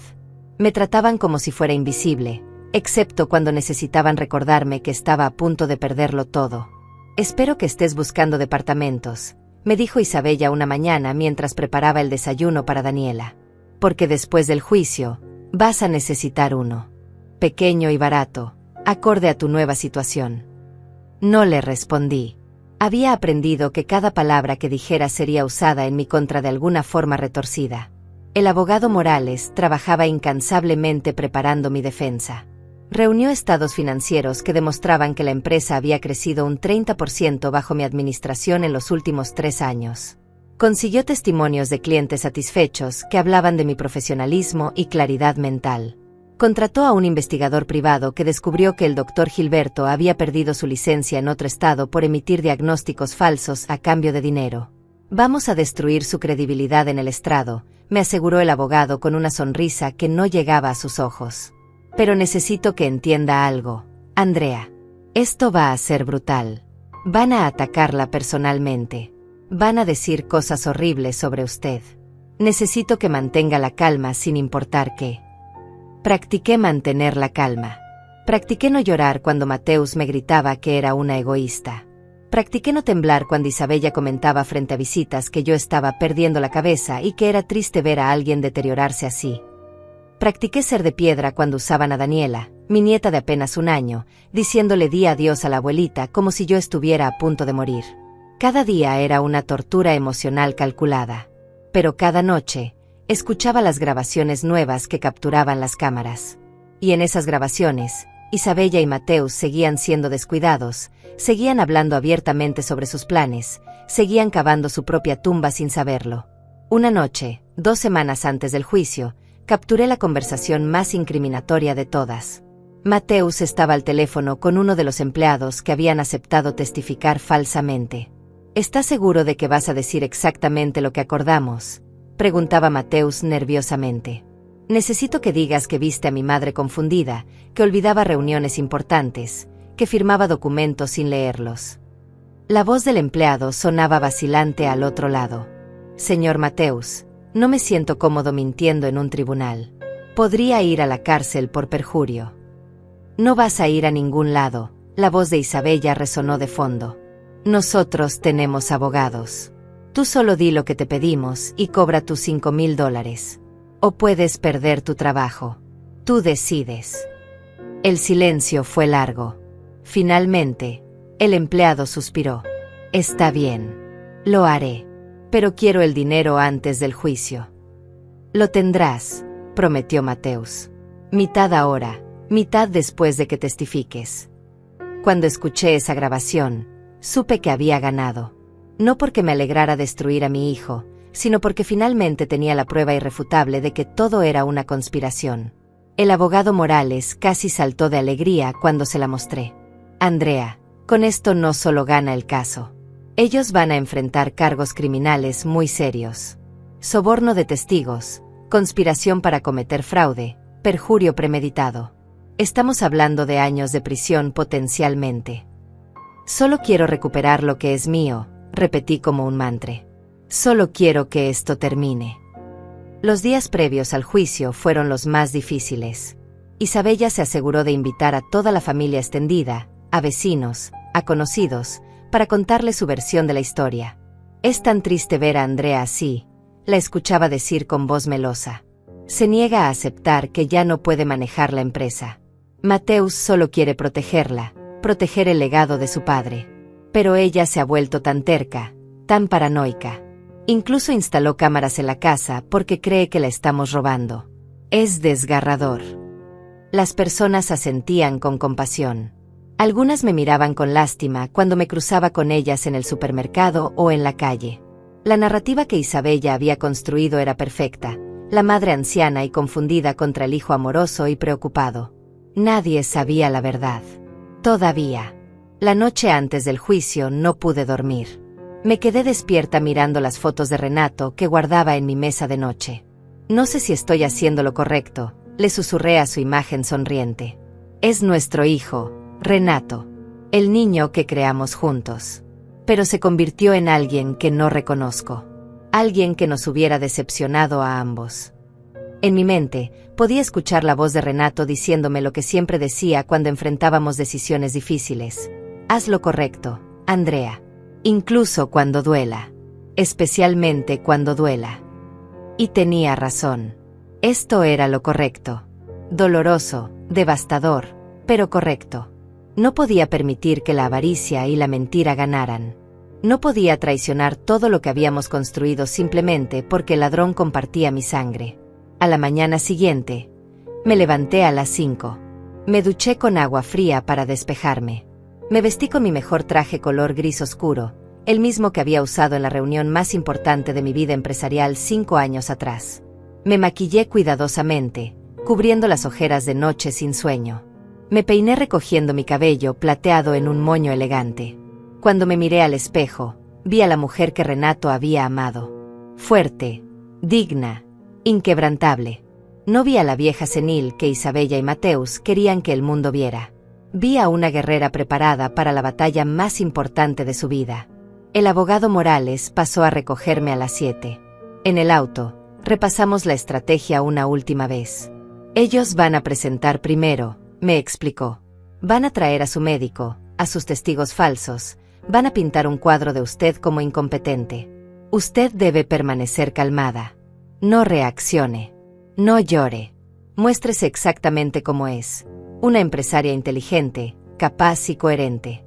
Me trataban como si fuera invisible, excepto cuando necesitaban recordarme que estaba a punto de perderlo todo. «Espero que estés buscando departamentos», me dijo Isabella una mañana mientras preparaba el desayuno para Daniela. «Porque después del juicio, vas a necesitar uno. Pequeño y barato, acorde a tu nueva situación». No le respondí. Había aprendido que cada palabra que dijera sería usada en mi contra de alguna forma retorcida. El abogado Morales trabajaba incansablemente preparando mi defensa. Reunió estados financieros que demostraban que la empresa había crecido un 30% bajo mi administración en los últimos 3 años. Consiguió testimonios de clientes satisfechos que hablaban de mi profesionalismo y claridad mental. Contrató a un investigador privado que descubrió que el doctor Gilberto había perdido su licencia en otro estado por emitir diagnósticos falsos a cambio de dinero. «Vamos a destruir su credibilidad en el estrado», me aseguró el abogado con una sonrisa que no llegaba a sus ojos. «Pero necesito que entienda algo, Andrea. Esto va a ser brutal. Van a atacarla personalmente. Van a decir cosas horribles sobre usted. Necesito que mantenga la calma sin importar qué». Practiqué mantener la calma. Practiqué no llorar cuando Mateus me gritaba que era una egoísta. Practiqué no temblar cuando Isabella comentaba frente a visitas que yo estaba perdiendo la cabeza y que era triste ver a alguien deteriorarse así. Practiqué ser de piedra cuando usaban a Daniela, mi nieta de apenas 1 año, diciéndole di adiós a la abuelita como si yo estuviera a punto de morir. Cada día era una tortura emocional calculada. Pero cada noche, escuchaba las grabaciones nuevas que capturaban las cámaras. Y en esas grabaciones, Isabella y Mateus seguían siendo descuidados, seguían hablando abiertamente sobre sus planes, seguían cavando su propia tumba sin saberlo. Una noche, 2 semanas antes del juicio, capturé la conversación más incriminatoria de todas. Mateus estaba al teléfono con uno de los empleados que habían aceptado testificar falsamente. ¿Estás seguro de que vas a decir exactamente lo que acordamos?, preguntaba Mateus nerviosamente. Necesito que digas que viste a mi madre confundida, que olvidaba reuniones importantes, que firmaba documentos sin leerlos. La voz del empleado sonaba vacilante al otro lado. Señor Mateus, no me siento cómodo mintiendo en un tribunal. Podría ir a la cárcel por perjurio. No vas a ir a ningún lado, la voz de Isabella resonó de fondo. Nosotros tenemos abogados. Tú solo di lo que te pedimos y cobra tus $5,000. O puedes perder tu trabajo. Tú decides. El silencio fue largo. Finalmente, el empleado suspiró. Está bien. Lo haré. Pero quiero el dinero antes del juicio. Lo tendrás, prometió Mateus. Mitad ahora, mitad después de que testifiques. Cuando escuché esa grabación, supe que había ganado. No porque me alegrara destruir a mi hijo, sino porque finalmente tenía la prueba irrefutable de que todo era una conspiración. El abogado Morales casi saltó de alegría cuando se la mostré. Andrea, con esto no solo gana el caso. Ellos van a enfrentar cargos criminales muy serios. Soborno de testigos, conspiración para cometer fraude, perjurio premeditado. Estamos hablando de años de prisión potencialmente. Solo quiero recuperar lo que es mío, repetí como un mantra. Solo quiero que esto termine. Los días previos al juicio fueron los más difíciles. Isabella se aseguró de invitar a toda la familia extendida, a vecinos, a conocidos, para contarle su versión de la historia. Es tan triste ver a Andrea así, la escuchaba decir con voz melosa. Se niega a aceptar que ya no puede manejar la empresa. Mateus solo quiere protegerla, proteger el legado de su padre. Pero ella se ha vuelto tan terca, tan paranoica. Incluso instaló cámaras en la casa porque cree que la estamos robando. Es desgarrador. Las personas asentían con compasión. Algunas me miraban con lástima cuando me cruzaba con ellas en el supermercado o en la calle. La narrativa que Isabella había construido era perfecta, la madre anciana y confundida contra el hijo amoroso y preocupado. Nadie sabía la verdad. Todavía. La noche antes del juicio no pude dormir. Me quedé despierta mirando las fotos de Renato que guardaba en mi mesa de noche. No sé si estoy haciendo lo correcto, le susurré a su imagen sonriente. Es nuestro hijo, Renato, el niño que creamos juntos. Pero se convirtió en alguien que no reconozco. Alguien que nos hubiera decepcionado a ambos. En mi mente, podía escuchar la voz de Renato diciéndome lo que siempre decía cuando enfrentábamos decisiones difíciles. Haz lo correcto, Andrea. Incluso cuando duela. Especialmente cuando duela. Y tenía razón. Esto era lo correcto. Doloroso, devastador, pero correcto. No podía permitir que la avaricia y la mentira ganaran. No podía traicionar todo lo que habíamos construido simplemente porque el ladrón compartía mi sangre. A la mañana siguiente, me levanté a las 5. Me duché con agua fría para despejarme. Me vestí con mi mejor traje color gris oscuro, el mismo que había usado en la reunión más importante de mi vida empresarial 5 años atrás. Me maquillé cuidadosamente, cubriendo las ojeras de noche sin sueño. Me peiné recogiendo mi cabello plateado en un moño elegante. Cuando me miré al espejo, vi a la mujer que Renato había amado. Fuerte, digna, inquebrantable. No vi a la vieja senil que Isabella y Mateus querían que el mundo viera. Vi a una guerrera preparada para la batalla más importante de su vida. El abogado Morales pasó a recogerme a las 7. En el auto, repasamos la estrategia una última vez. Ellos van a presentar primero, me explicó. Van a traer a su médico, a sus testigos falsos, van a pintar un cuadro de usted como incompetente. Usted debe permanecer calmada. No reaccione. No llore. Muéstrese exactamente como es. Una empresaria inteligente, capaz y coherente.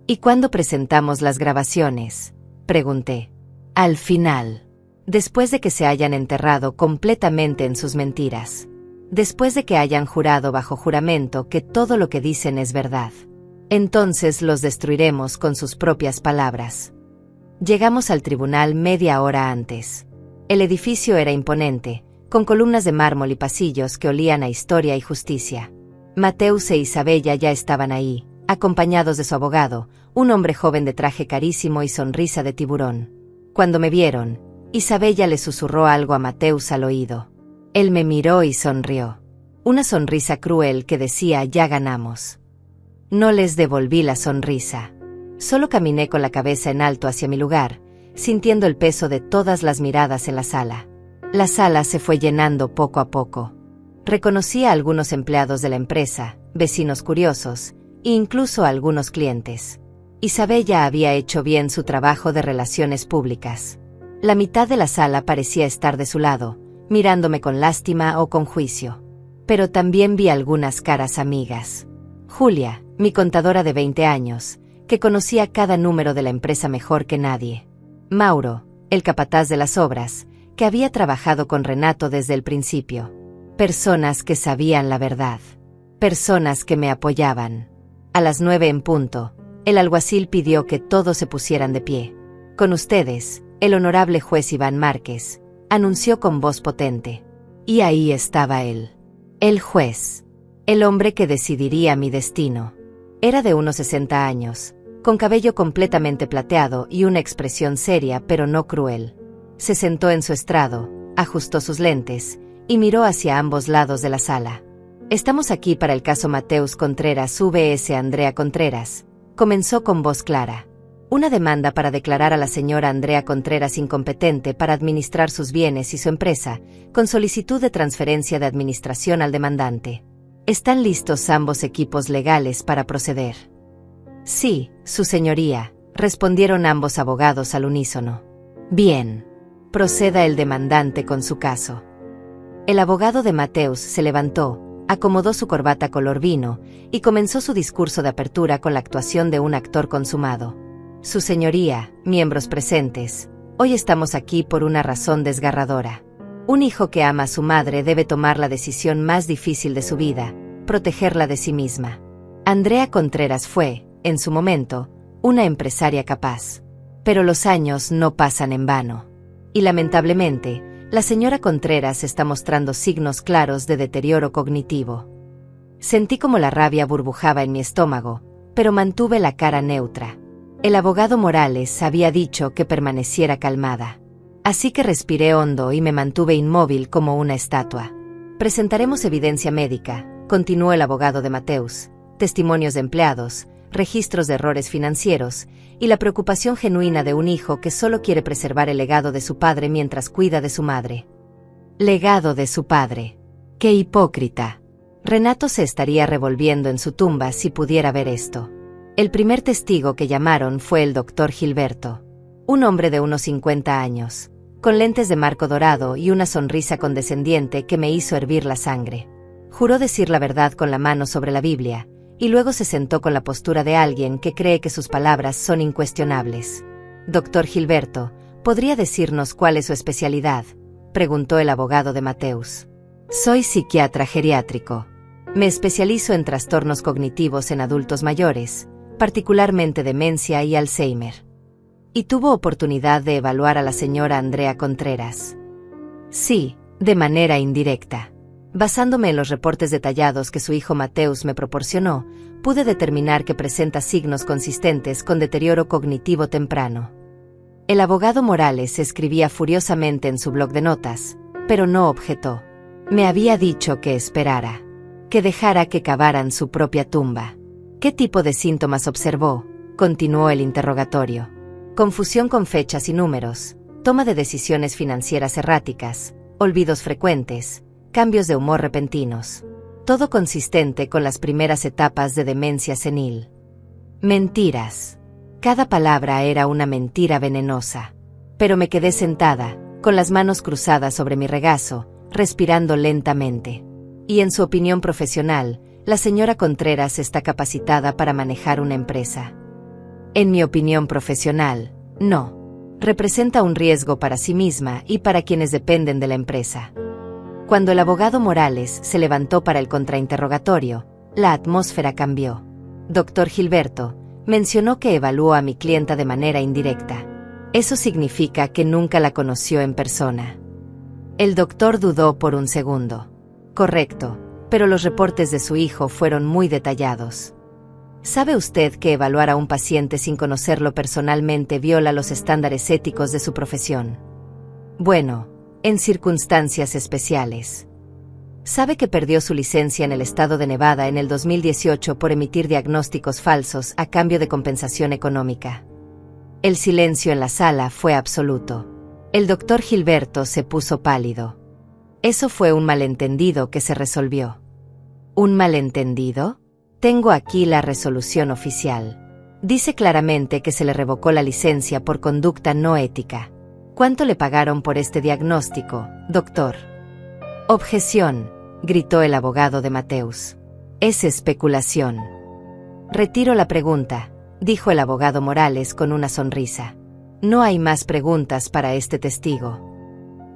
¿Y cuándo presentamos las grabaciones?, pregunté. Al final. Después de que se hayan enterrado completamente en sus mentiras. Después de que hayan jurado bajo juramento que todo lo que dicen es verdad. Entonces los destruiremos con sus propias palabras. Llegamos al tribunal media hora antes. El edificio era imponente, con columnas de mármol y pasillos que olían a historia y justicia. Mateus e Isabella ya estaban ahí, acompañados de su abogado, un hombre joven de traje carísimo y sonrisa de tiburón. Cuando me vieron, Isabella le susurró algo a Mateus al oído. Él me miró y sonrió. Una sonrisa cruel que decía: ya ganamos. No les devolví la sonrisa. Solo caminé con la cabeza en alto hacia mi lugar, sintiendo el peso de todas las miradas en la sala. La sala se fue llenando poco a poco. Reconocí a algunos empleados de la empresa, vecinos curiosos, e incluso a algunos clientes. Isabella había hecho bien su trabajo de relaciones públicas. La mitad de la sala parecía estar de su lado, mirándome con lástima o con juicio. Pero también vi algunas caras amigas. Julia, mi contadora de 20 años, que conocía cada número de la empresa mejor que nadie. Mauro, el capataz de las obras, que había trabajado con Renato desde el principio. Personas que sabían la verdad. Personas que me apoyaban. A las 9 en punto, el alguacil pidió que todos se pusieran de pie. Con ustedes, el honorable juez Iván Márquez, anunció con voz potente. Y ahí estaba él. El juez. El hombre que decidiría mi destino. Era de unos 60 años, con cabello completamente plateado y una expresión seria pero no cruel. Se sentó en su estrado, ajustó sus lentes, y miró hacia ambos lados de la sala. Estamos aquí para el caso Mateus Contreras vs. Andrea Contreras, comenzó con voz clara. Una demanda para declarar a la señora Andrea Contreras incompetente para administrar sus bienes y su empresa, con solicitud de transferencia de administración al demandante. ¿Están listos ambos equipos legales para proceder? Sí, su señoría, respondieron ambos abogados al unísono. Bien. Proceda el demandante con su caso. El abogado de Mateus se levantó, acomodó su corbata color vino y comenzó su discurso de apertura con la actuación de un actor consumado. Su señoría, miembros presentes, hoy estamos aquí por una razón desgarradora. Un hijo que ama a su madre debe tomar la decisión más difícil de su vida, protegerla de sí misma. Andrea Contreras fue, en su momento, una empresaria capaz. Pero los años no pasan en vano. Y lamentablemente, la señora Contreras está mostrando signos claros de deterioro cognitivo. Sentí como la rabia burbujaba en mi estómago, pero mantuve la cara neutra. El abogado Morales había dicho que permaneciera calmada. Así que respiré hondo y me mantuve inmóvil como una estatua. Presentaremos evidencia médica, continuó el abogado de Mateus, testimonios de empleados, registros de errores financieros, y la preocupación genuina de un hijo que solo quiere preservar el legado de su padre mientras cuida de su madre. Legado de su padre. ¡Qué hipócrita! Renato se estaría revolviendo en su tumba si pudiera ver esto. El primer testigo que llamaron fue el doctor Gilberto. Un hombre de unos 50 años, con lentes de marco dorado y una sonrisa condescendiente que me hizo hervir la sangre. Juró decir la verdad con la mano sobre la Biblia, y luego se sentó con la postura de alguien que cree que sus palabras son incuestionables. Doctor Gilberto, ¿podría decirnos cuál es su especialidad?, preguntó el abogado de Mateus. Soy psiquiatra geriátrico. Me especializo en trastornos cognitivos en adultos mayores, particularmente demencia y Alzheimer. ¿Y tuvo oportunidad de evaluar a la señora Andrea Contreras? Sí, de manera indirecta. Basándome en los reportes detallados que su hijo Mateus me proporcionó, pude determinar que presenta signos consistentes con deterioro cognitivo temprano. El abogado Morales escribía furiosamente en su bloc de notas, pero no objetó. Me había dicho que esperara, que dejara que cavaran su propia tumba. ¿Qué tipo de síntomas observó?, continuó el interrogatorio. Confusión con fechas y números, toma de decisiones financieras erráticas, olvidos frecuentes, cambios de humor repentinos. todo consistente con las primeras etapas de demencia senil. Mentiras. Cada palabra era una mentira venenosa. Pero me quedé sentada, con las manos cruzadas sobre mi regazo, respirando lentamente. Y en su opinión profesional, la señora Contreras está capacitada para manejar una empresa. En mi opinión profesional, no. Representa un riesgo para sí misma y para quienes dependen de la empresa. Cuando el abogado Morales se levantó para el contrainterrogatorio, la atmósfera cambió. Doctor Gilberto mencionó que evaluó a mi clienta de manera indirecta. Eso significa que nunca la conoció en persona. El doctor dudó por un segundo. Correcto, pero los reportes de su hijo fueron muy detallados. ¿Sabe usted que evaluar a un paciente sin conocerlo personalmente viola los estándares éticos de su profesión? Bueno, en circunstancias especiales. ¿Sabe que perdió su licencia en el estado de Nevada en el 2018 por emitir diagnósticos falsos a cambio de compensación económica? El silencio en la sala fue absoluto. El doctor Gilberto se puso pálido. Eso fue un malentendido que se resolvió. ¿Un malentendido? Tengo aquí la resolución oficial. Dice claramente que se le revocó la licencia por conducta no ética. ¿Cuánto le pagaron por este diagnóstico, doctor? Objeción, gritó el abogado de Mateus. Es especulación. Retiro la pregunta, dijo el abogado Morales con una sonrisa. No hay más preguntas para este testigo.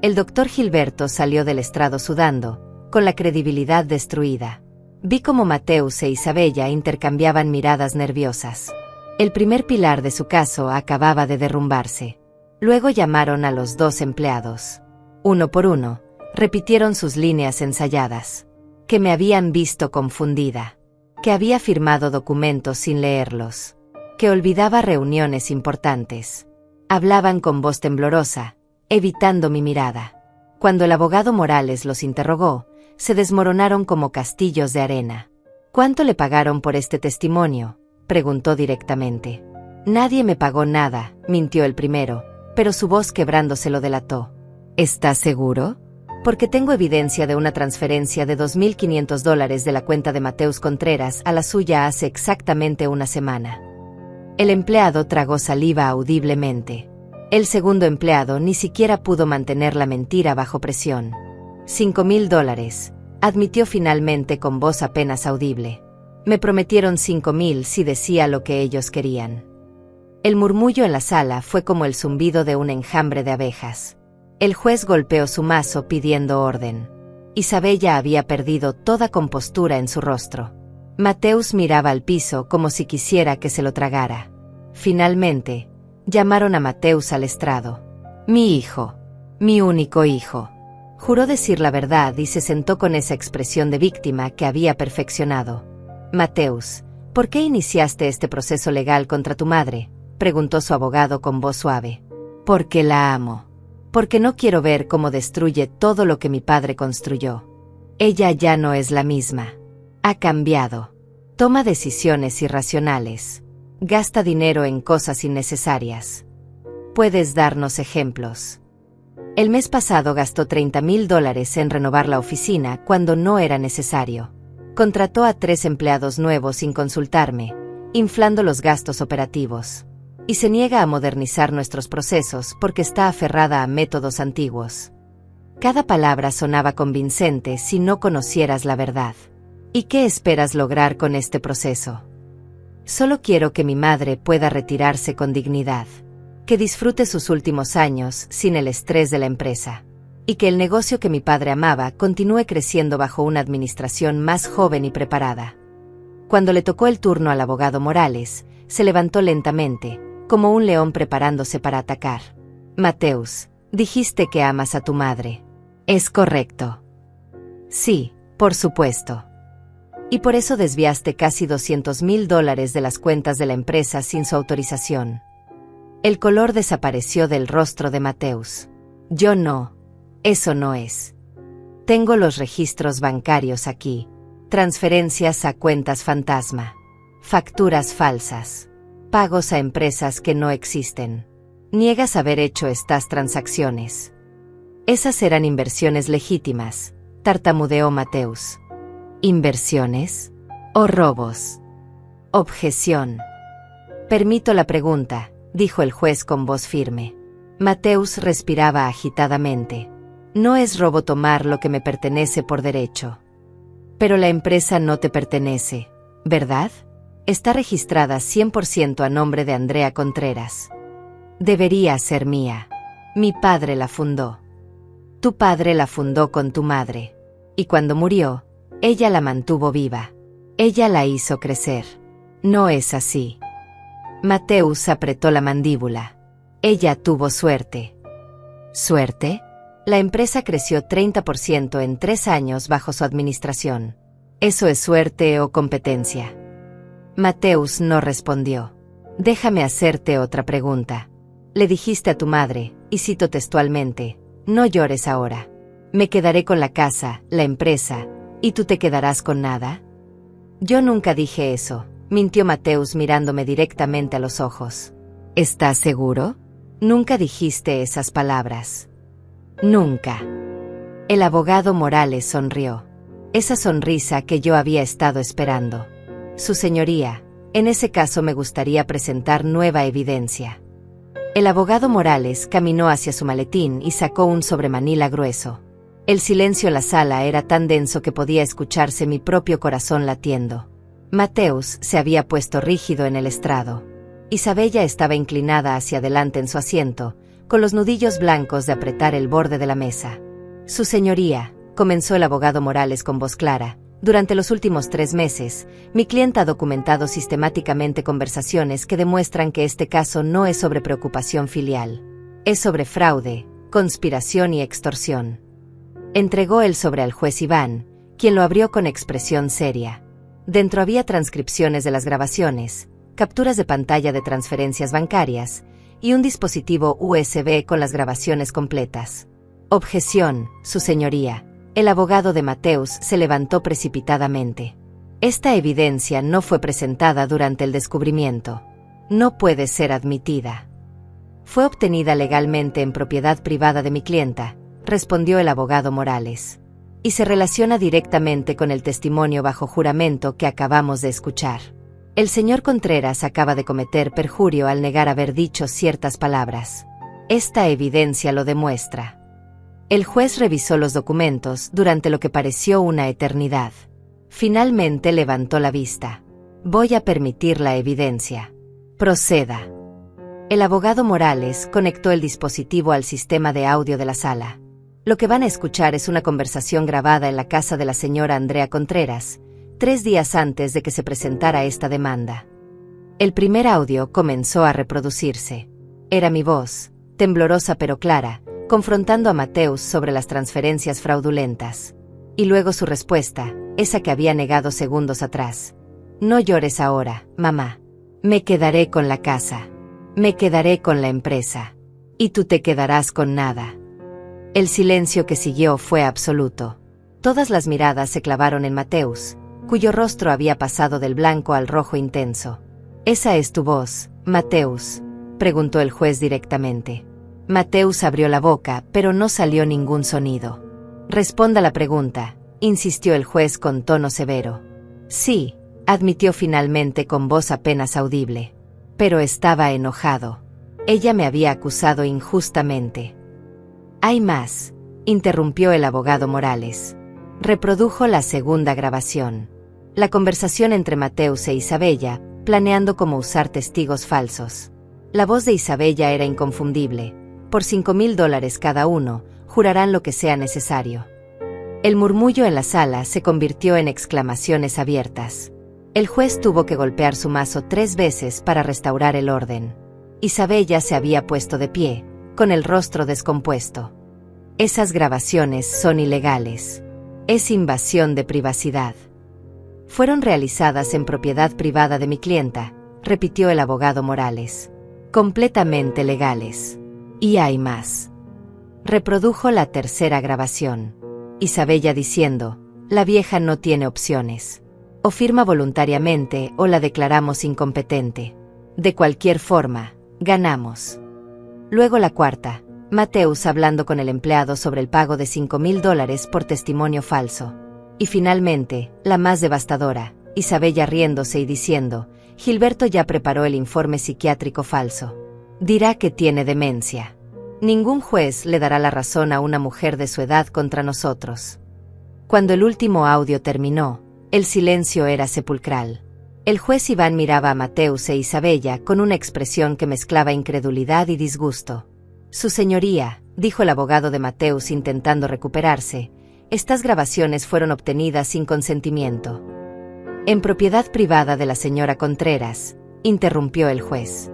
El doctor Gilberto salió del estrado sudando, con la credibilidad destruida. Vi cómo Mateus e Isabella intercambiaban miradas nerviosas. El primer pilar de su caso acababa de derrumbarse. Luego llamaron a los dos empleados. Uno por uno, repitieron sus líneas ensayadas. Que me habían visto confundida. Que había firmado documentos sin leerlos. Que olvidaba reuniones importantes. Hablaban con voz temblorosa, evitando mi mirada. Cuando el abogado Morales los interrogó, se desmoronaron como castillos de arena. ¿Cuánto le pagaron por este testimonio?, preguntó directamente. Nadie me pagó nada, mintió el primero, pero su voz quebrándose lo delató. ¿Estás seguro? Porque tengo evidencia de una transferencia de $2,500 de la cuenta de Mateus Contreras a la suya hace exactamente una semana. El empleado tragó saliva audiblemente. El segundo empleado ni siquiera pudo mantener la mentira bajo presión. $5,000, admitió finalmente con voz apenas audible. Me prometieron 5,000 si decía lo que ellos querían. El murmullo en la sala fue como el zumbido de un enjambre de abejas. El juez golpeó su mazo pidiendo orden. Isabella había perdido toda compostura en su rostro. Mateus miraba al piso como si quisiera que se lo tragara. Finalmente, llamaron a Mateus al estrado. Mi hijo. Mi único hijo. Juró decir la verdad y se sentó con esa expresión de víctima que había perfeccionado. Mateus, ¿por qué iniciaste este proceso legal contra tu madre?, preguntó su abogado con voz suave. Porque la amo. Porque no quiero ver cómo destruye todo lo que mi padre construyó. Ella ya no es la misma. Ha cambiado. Toma decisiones irracionales. Gasta dinero en cosas innecesarias. ¿Puedes darnos ejemplos? El mes pasado gastó $30,000 en renovar la oficina cuando no era necesario. Contrató a 3 empleados nuevos sin consultarme, inflando los gastos operativos. Y se niega a modernizar nuestros procesos porque está aferrada a métodos antiguos. Cada palabra sonaba convincente si no conocieras la verdad. ¿Y qué esperas lograr con este proceso? Solo quiero que mi madre pueda retirarse con dignidad. Que disfrute sus últimos años sin el estrés de la empresa. Y que el negocio que mi padre amaba continúe creciendo bajo una administración más joven y preparada. Cuando le tocó el turno al abogado Morales, se levantó lentamente, como un león preparándose para atacar. Mateus, dijiste que amas a tu madre. ¿Es correcto? Sí, por supuesto. Y por eso desviaste casi $200,000 de las cuentas de la empresa sin su autorización. El color desapareció del rostro de Mateus. Yo no. Eso no es. Tengo los registros bancarios aquí. Transferencias a cuentas fantasma. Facturas falsas. Pagos a empresas que no existen. Niegas haber hecho estas transacciones. Esas eran inversiones legítimas, tartamudeó Mateus. ¿Inversiones? ¿O robos? Objeción. Permito la pregunta, dijo el juez con voz firme. Mateus respiraba agitadamente. No es robo tomar lo que me pertenece por derecho. Pero la empresa no te pertenece, ¿verdad? Está registrada 100% a nombre de Andrea Contreras. Debería ser mía. Mi padre la fundó. Tu padre la fundó con tu madre. Y cuando murió, ella la mantuvo viva. Ella la hizo crecer. No es así. Mateus apretó la mandíbula. Ella tuvo suerte. ¿Suerte? La empresa creció 30% en 3 años bajo su administración. ¿Eso es suerte o competencia? Mateus no respondió. Déjame hacerte otra pregunta. Le dijiste a tu madre, y cito textualmente, no llores ahora. Me quedaré con la casa, la empresa, ¿y tú te quedarás con nada? Yo nunca dije eso, mintió Mateus mirándome directamente a los ojos. ¿Estás seguro? Nunca dijiste esas palabras. Nunca. El abogado Morales sonrió. Esa sonrisa que yo había estado esperando. Su señoría, en ese caso me gustaría presentar nueva evidencia. El abogado Morales caminó hacia su maletín y sacó un sobremanila grueso. El silencio en la sala era tan denso que podía escucharse mi propio corazón latiendo. Mateus se había puesto rígido en el estrado. Isabella estaba inclinada hacia adelante en su asiento, con los nudillos blancos de apretar el borde de la mesa. Su señoría, comenzó el abogado Morales con voz clara, durante los últimos 3 meses, mi clienta ha documentado sistemáticamente conversaciones que demuestran que este caso no es sobre preocupación filial. Es sobre fraude, conspiración y extorsión. Entregó el sobre al juez Iván, quien lo abrió con expresión seria. Dentro había transcripciones de las grabaciones, capturas de pantalla de transferencias bancarias, y un dispositivo USB con las grabaciones completas. Objeción, su señoría. El abogado de Mateus se levantó precipitadamente. Esta evidencia no fue presentada durante el descubrimiento. No puede ser admitida. Fue obtenida legalmente en propiedad privada de mi clienta, respondió el abogado Morales. Y se relaciona directamente con el testimonio bajo juramento que acabamos de escuchar. El señor Contreras acaba de cometer perjurio al negar haber dicho ciertas palabras. Esta evidencia lo demuestra. El juez revisó los documentos durante lo que pareció una eternidad. Finalmente levantó la vista. Voy a permitir la evidencia. Proceda. El abogado Morales conectó el dispositivo al sistema de audio de la sala. Lo que van a escuchar es una conversación grabada en la casa de la señora Andrea Contreras, 3 días antes de que se presentara esta demanda. El primer audio comenzó a reproducirse. Era mi voz, temblorosa pero clara, confrontando a Mateus sobre las transferencias fraudulentas. Y luego su respuesta, esa que había negado segundos atrás. No llores ahora, mamá. Me quedaré con la casa. Me quedaré con la empresa. Y tú te quedarás con nada. El silencio que siguió fue absoluto. Todas las miradas se clavaron en Mateus, cuyo rostro había pasado del blanco al rojo intenso. ¿Esa es tu voz, Mateus?, preguntó el juez directamente. Mateus abrió la boca, pero no salió ningún sonido. Responda la pregunta, insistió el juez con tono severo. Sí, admitió finalmente con voz apenas audible. Pero estaba enojado. Ella me había acusado injustamente. Hay más, interrumpió el abogado Morales. Reprodujo la segunda grabación. La conversación entre Mateus e Isabella, planeando cómo usar testigos falsos. La voz de Isabella era inconfundible. Por $5,000 cada uno, jurarán lo que sea necesario. El murmullo en la sala se convirtió en exclamaciones abiertas. El juez tuvo que golpear su mazo 3 veces para restaurar el orden. Isabella se había puesto de pie, con el rostro descompuesto. Esas grabaciones son ilegales. Es invasión de privacidad. Fueron realizadas en propiedad privada de mi clienta, repitió el abogado Morales. Completamente legales. Y hay más. Reprodujo la tercera grabación. Isabella diciendo, la vieja no tiene opciones. O firma voluntariamente o la declaramos incompetente. De cualquier forma, ganamos. Luego la cuarta, Mateus hablando con el empleado sobre el pago de $5,000 por testimonio falso. Y finalmente, la más devastadora, Isabella riéndose y diciendo, Gilberto ya preparó el informe psiquiátrico falso. Dirá que tiene demencia. Ningún juez le dará la razón a una mujer de su edad contra nosotros. Cuando el último audio terminó, el silencio era sepulcral. El juez Iván miraba a Mateus e Isabella con una expresión que mezclaba incredulidad y disgusto. Su señoría, dijo el abogado de Mateus intentando recuperarse, estas grabaciones fueron obtenidas sin consentimiento. En propiedad privada de la señora Contreras, interrumpió el juez.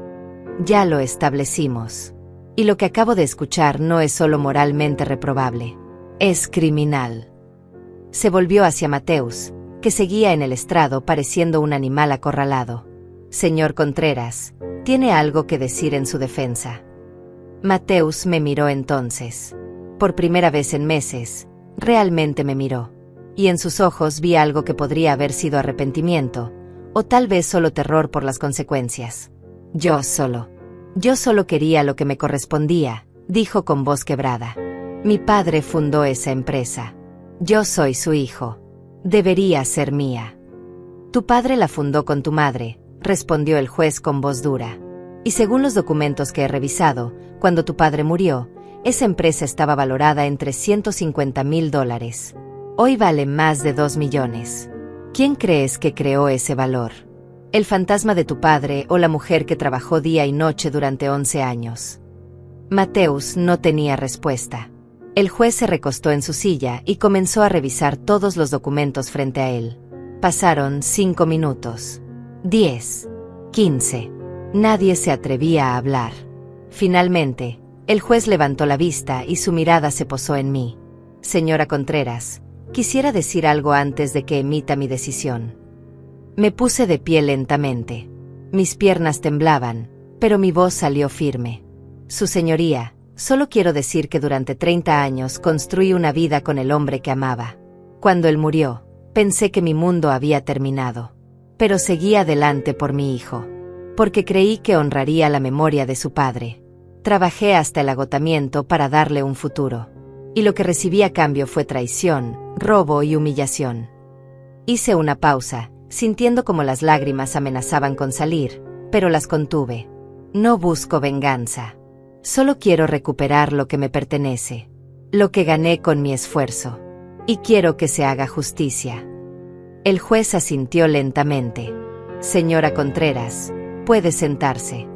Ya lo establecimos. Y lo que acabo de escuchar no es solo moralmente reprobable. Es criminal. Se volvió hacia Mateus, que seguía en el estrado pareciendo un animal acorralado. Señor Contreras, ¿tiene algo que decir en su defensa? Mateus me miró entonces. Por primera vez en meses, realmente me miró. Y en sus ojos vi algo que podría haber sido arrepentimiento, o tal vez solo terror por las consecuencias. Yo solo quería lo que me correspondía, dijo con voz quebrada. Mi padre fundó esa empresa. Yo soy su hijo. Debería ser mía. Tu padre la fundó con tu madre, respondió el juez con voz dura. Y según los documentos que he revisado, cuando tu padre murió, esa empresa estaba valorada en $350,000. Hoy vale más de 2 millones. ¿Quién crees que creó ese valor? ¿El fantasma de tu padre o la mujer que trabajó día y noche durante 11 años? Mateus no tenía respuesta. El juez se recostó en su silla y comenzó a revisar todos los documentos frente a él. Pasaron 5 minutos. 10. 15. Nadie se atrevía a hablar. Finalmente, el juez levantó la vista y su mirada se posó en mí. Señora Contreras, quisiera decir algo antes de que emita mi decisión. Me puse de pie lentamente. Mis piernas temblaban, pero mi voz salió firme. Su señoría, solo quiero decir que durante 30 años construí una vida con el hombre que amaba. Cuando él murió, pensé que mi mundo había terminado. Pero seguí adelante por mi hijo. Porque creí que honraría la memoria de su padre. Trabajé hasta el agotamiento para darle un futuro. Y lo que recibí a cambio fue traición, robo y humillación. Hice una pausa, sintiendo como las lágrimas amenazaban con salir, pero las contuve. No busco venganza. Solo quiero recuperar lo que me pertenece, lo que gané con mi esfuerzo. Y quiero que se haga justicia. El juez asintió lentamente. Señora Contreras, puede sentarse.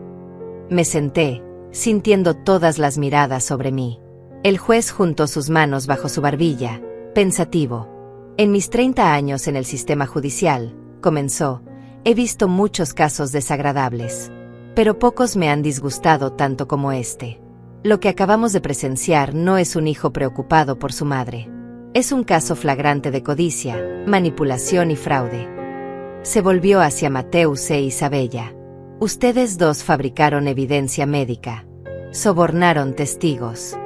Me senté, sintiendo todas las miradas sobre mí. El juez juntó sus manos bajo su barbilla, pensativo. En mis 30 años en el sistema judicial, comenzó, he visto muchos casos desagradables. Pero pocos me han disgustado tanto como este. Lo que acabamos de presenciar no es un hijo preocupado por su madre. Es un caso flagrante de codicia, manipulación y fraude. Se volvió hacia Mateus e Isabella. Ustedes dos fabricaron evidencia médica. Sobornaron testigos.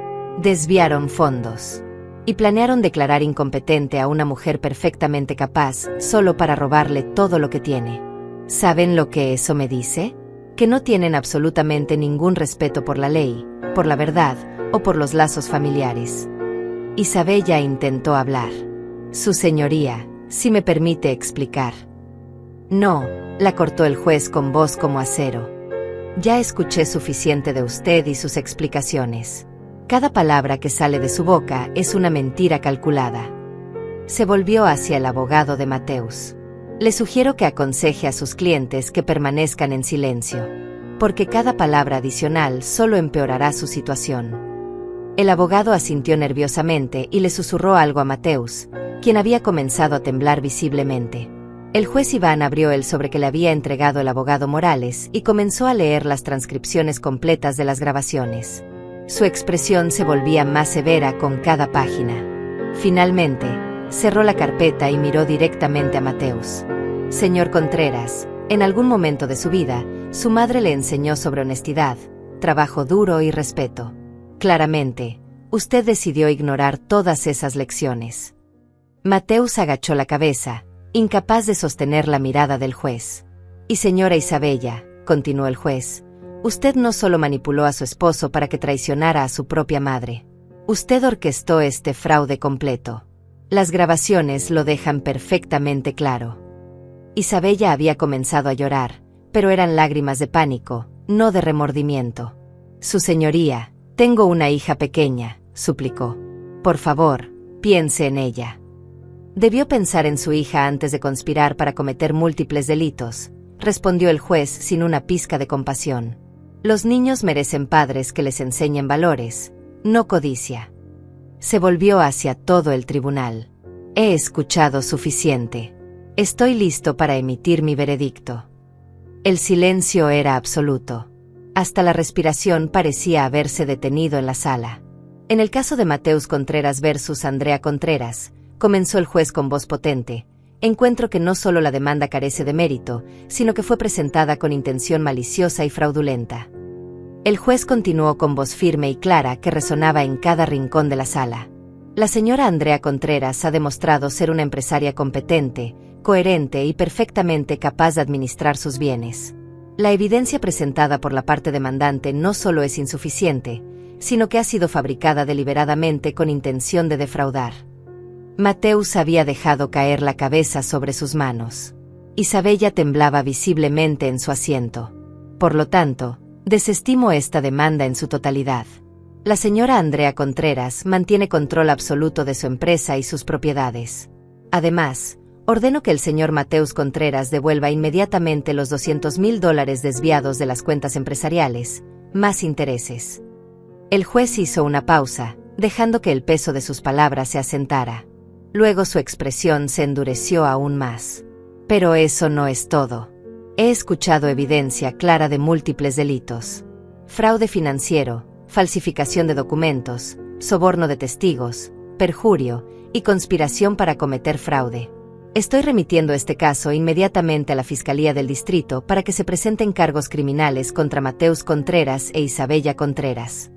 Desviaron fondos. Y planearon declarar incompetente a una mujer perfectamente capaz solo para robarle todo lo que tiene. ¿Saben lo que eso me dice? Que no tienen absolutamente ningún respeto por la ley, por la verdad o por los lazos familiares. Isabella intentó hablar. Su señoría, si me permite explicar. No, la cortó el juez con voz como acero. Ya escuché suficiente de usted y sus explicaciones. Cada palabra que sale de su boca es una mentira calculada. Se volvió hacia el abogado de Mateus. Le sugiero que aconseje a sus clientes que permanezcan en silencio, porque cada palabra adicional solo empeorará su situación. El abogado asintió nerviosamente y le susurró algo a Mateus, quien había comenzado a temblar visiblemente. El juez Iván abrió el sobre que le había entregado el abogado Morales y comenzó a leer las transcripciones completas de las grabaciones. Su expresión se volvía más severa con cada página. Finalmente, cerró la carpeta y miró directamente a Mateus. Señor Contreras, en algún momento de su vida, su madre le enseñó sobre honestidad, trabajo duro y respeto. Claramente, usted decidió ignorar todas esas lecciones. Mateus agachó la cabeza, incapaz de sostener la mirada del juez. Y señora Isabella, continuó el juez, usted no solo manipuló a su esposo para que traicionara a su propia madre. Usted orquestó este fraude completo. Las grabaciones lo dejan perfectamente claro. Isabella había comenzado a llorar, pero eran lágrimas de pánico, no de remordimiento. Su señoría, tengo una hija pequeña, suplicó. Por favor, piense en ella. Debió pensar en su hija antes de conspirar para cometer múltiples delitos, respondió el juez sin una pizca de compasión. Los niños merecen padres que les enseñen valores, no codicia. Se volvió hacia todo el tribunal. He escuchado suficiente. Estoy listo para emitir mi veredicto. El silencio era absoluto. Hasta la respiración parecía haberse detenido en la sala. En el caso de Mateus Contreras versus Andrea Contreras, comenzó el juez con voz potente. Encuentro que no solo la demanda carece de mérito, sino que fue presentada con intención maliciosa y fraudulenta. El juez continuó con voz firme y clara que resonaba en cada rincón de la sala. La señora Andrea Contreras ha demostrado ser una empresaria competente, coherente y perfectamente capaz de administrar sus bienes. La evidencia presentada por la parte demandante no solo es insuficiente, sino que ha sido fabricada deliberadamente con intención de defraudar. Mateus había dejado caer la cabeza sobre sus manos. Isabella temblaba visiblemente en su asiento. Por lo tanto, desestimo esta demanda en su totalidad. La señora Andrea Contreras mantiene control absoluto de su empresa y sus propiedades. Además, ordeno que el señor Mateus Contreras devuelva inmediatamente los $200,000 desviados de las cuentas empresariales, más intereses. El juez hizo una pausa, dejando que el peso de sus palabras se asentara. Luego su expresión se endureció aún más. Pero eso no es todo. He escuchado evidencia clara de múltiples delitos. Fraude financiero, falsificación de documentos, soborno de testigos, perjurio y conspiración para cometer fraude. Estoy remitiendo este caso inmediatamente a la Fiscalía del Distrito para que se presenten cargos criminales contra Mateus Contreras e Isabella Contreras.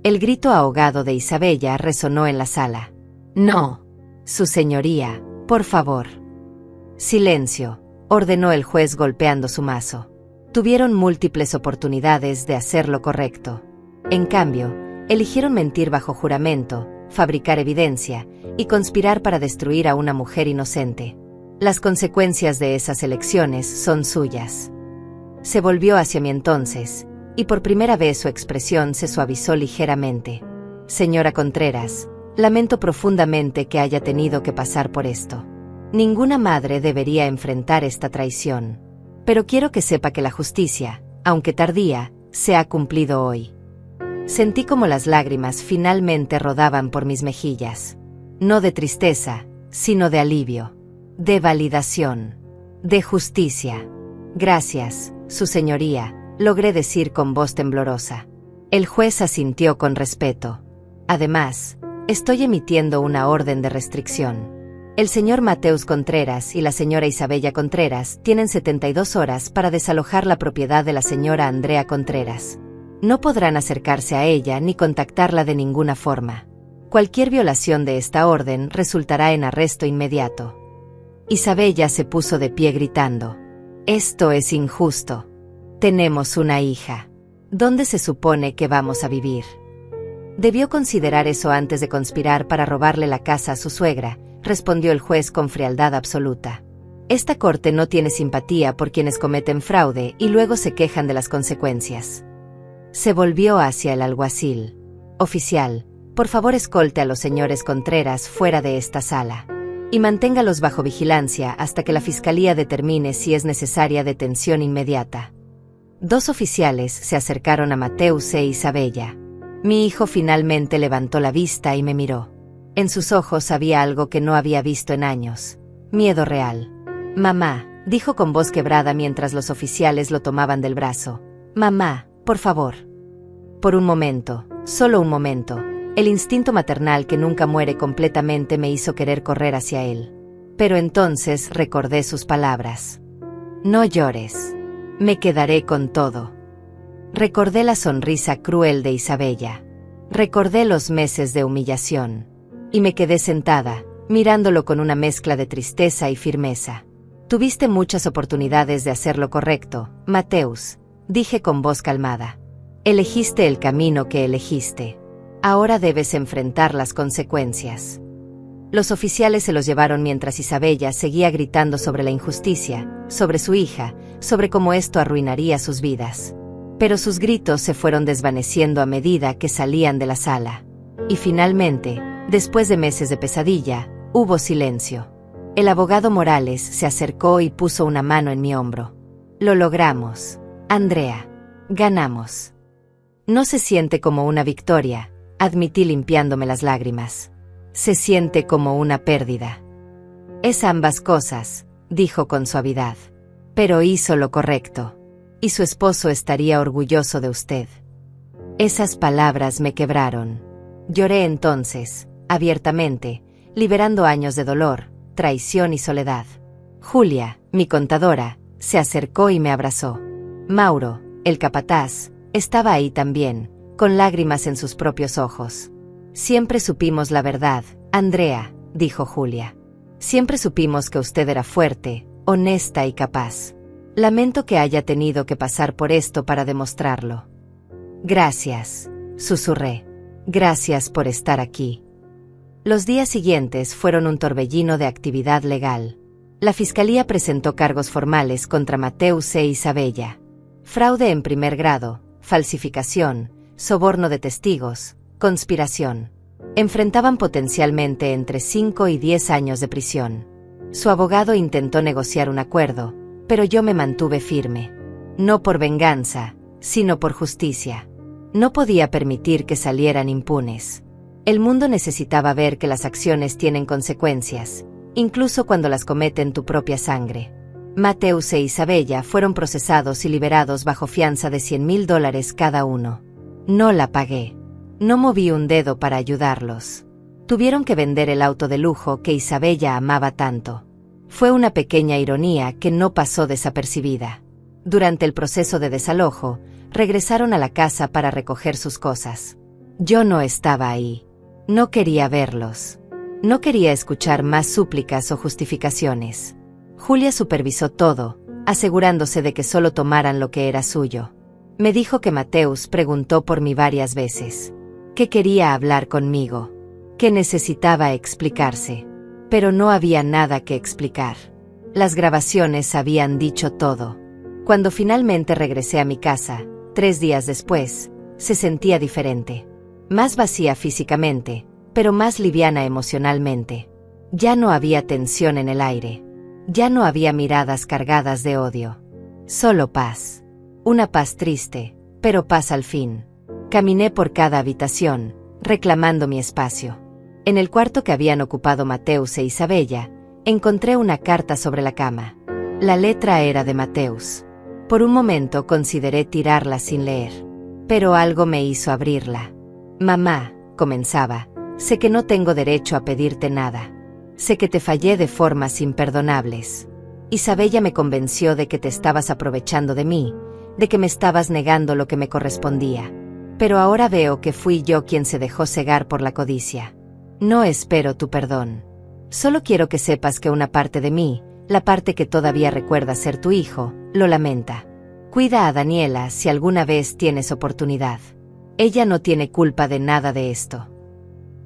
El grito ahogado de Isabella resonó en la sala. No, su señoría, por favor. Silencio, ordenó el juez golpeando su mazo. Tuvieron múltiples oportunidades de hacer lo correcto. En cambio, eligieron mentir bajo juramento, fabricar evidencia y conspirar para destruir a una mujer inocente. Las consecuencias de esas elecciones son suyas. Se volvió hacia mí entonces, y por primera vez su expresión se suavizó ligeramente. Señora Contreras, lamento profundamente que haya tenido que pasar por esto. Ninguna madre debería enfrentar esta traición. Pero quiero que sepa que la justicia, aunque tardía, se ha cumplido hoy. Sentí como las lágrimas finalmente rodaban por mis mejillas. No de tristeza, sino de alivio, de validación, de justicia. Gracias, su señoría, logré decir con voz temblorosa. El juez asintió con respeto. Además, estoy emitiendo una orden de restricción. El señor Mateus Contreras y la señora Isabella Contreras tienen 72 horas para desalojar la propiedad de la señora Andrea Contreras. No podrán acercarse a ella ni contactarla de ninguna forma. Cualquier violación de esta orden resultará en arresto inmediato. Isabella se puso de pie gritando. Esto es injusto. Tenemos una hija. ¿Dónde se supone que vamos a vivir? Debió considerar eso antes de conspirar para robarle la casa a su suegra, respondió el juez con frialdad absoluta. Esta corte no tiene simpatía por quienes cometen fraude y luego se quejan de las consecuencias. Se volvió hacia el alguacil. Oficial, por favor escolte a los señores Contreras fuera de esta sala. Y manténgalos bajo vigilancia hasta que la fiscalía determine si es necesaria detención inmediata. 2 oficiales se acercaron a Mateus e Isabella. Mi hijo finalmente levantó la vista y me miró. En sus ojos había algo que no había visto en años. Miedo real. Mamá, dijo con voz quebrada mientras los oficiales lo tomaban del brazo. Mamá, por favor. Por un momento, solo un momento, el instinto maternal que nunca muere completamente me hizo querer correr hacia él. Pero entonces recordé sus palabras. No llores. Me quedaré con todo. Recordé la sonrisa cruel de Isabella. Recordé los meses de humillación. Y me quedé sentada, mirándolo con una mezcla de tristeza y firmeza. Tuviste muchas oportunidades de hacer lo correcto, Mateus, dije con voz calmada. Elegiste el camino que elegiste. Ahora debes enfrentar las consecuencias. Los oficiales se los llevaron mientras Isabella seguía gritando sobre la injusticia, sobre su hija, sobre cómo esto arruinaría sus vidas. Pero sus gritos se fueron desvaneciendo a medida que salían de la sala. Y finalmente, después de meses de pesadilla, hubo silencio. El abogado Morales se acercó y puso una mano en mi hombro. Lo logramos, Andrea. Ganamos. No se siente como una victoria, admití limpiándome las lágrimas. Se siente como una pérdida. Es ambas cosas, dijo con suavidad. Pero hizo lo correcto. Y su esposo estaría orgulloso de usted. Esas palabras me quebraron. Lloré entonces, abiertamente, liberando años de dolor, traición y soledad. Julia, mi contadora, se acercó y me abrazó. Mauro, el capataz, estaba ahí también, con lágrimas en sus propios ojos. Siempre supimos la verdad, Andrea, dijo Julia. Siempre supimos que usted era fuerte, honesta y capaz. Lamento que haya tenido que pasar por esto para demostrarlo. Gracias, susurré. Gracias por estar aquí. Los días siguientes fueron un torbellino de actividad legal. La fiscalía presentó cargos formales contra Mateus e Isabella. Fraude en primer grado, falsificación, soborno de testigos, conspiración. Enfrentaban potencialmente entre 5 y 10 años de prisión. Su abogado intentó negociar un acuerdo, pero yo me mantuve firme. No por venganza, sino por justicia. No podía permitir que salieran impunes. El mundo necesitaba ver que las acciones tienen consecuencias, incluso cuando las cometen tu propia sangre. Mateus e Isabella fueron procesados y liberados bajo fianza de $100,000 cada uno. No la pagué. No moví un dedo para ayudarlos. Tuvieron que vender el auto de lujo que Isabella amaba tanto. Fue una pequeña ironía que no pasó desapercibida. Durante el proceso de desalojo, regresaron a la casa para recoger sus cosas. Yo no estaba ahí. No quería verlos. No quería escuchar más súplicas o justificaciones. Julia supervisó todo, asegurándose de que solo tomaran lo que era suyo. Me dijo que Mateus preguntó por mí varias veces. Que quería hablar conmigo. Que necesitaba explicarse. Pero no había nada que explicar. Las grabaciones habían dicho todo. Cuando finalmente regresé a mi casa, 3 días después, se sentía diferente. Más vacía físicamente, pero más liviana emocionalmente. Ya no había tensión en el aire. Ya no había miradas cargadas de odio. Solo paz. Una paz triste, pero paz al fin. Caminé por cada habitación, reclamando mi espacio. En el cuarto que habían ocupado Mateus e Isabella, encontré una carta sobre la cama. La letra era de Mateus. Por un momento consideré tirarla sin leer. Pero algo me hizo abrirla. Mamá, comenzaba, sé que no tengo derecho a pedirte nada. Sé que te fallé de formas imperdonables. Isabella me convenció de que te estabas aprovechando de mí, de que me estabas negando lo que me correspondía. Pero ahora veo que fui yo quien se dejó cegar por la codicia. No espero tu perdón. Solo quiero que sepas que una parte de mí, la parte que todavía recuerda ser tu hijo, lo lamenta. Cuida a Daniela si alguna vez tienes oportunidad. Ella no tiene culpa de nada de esto.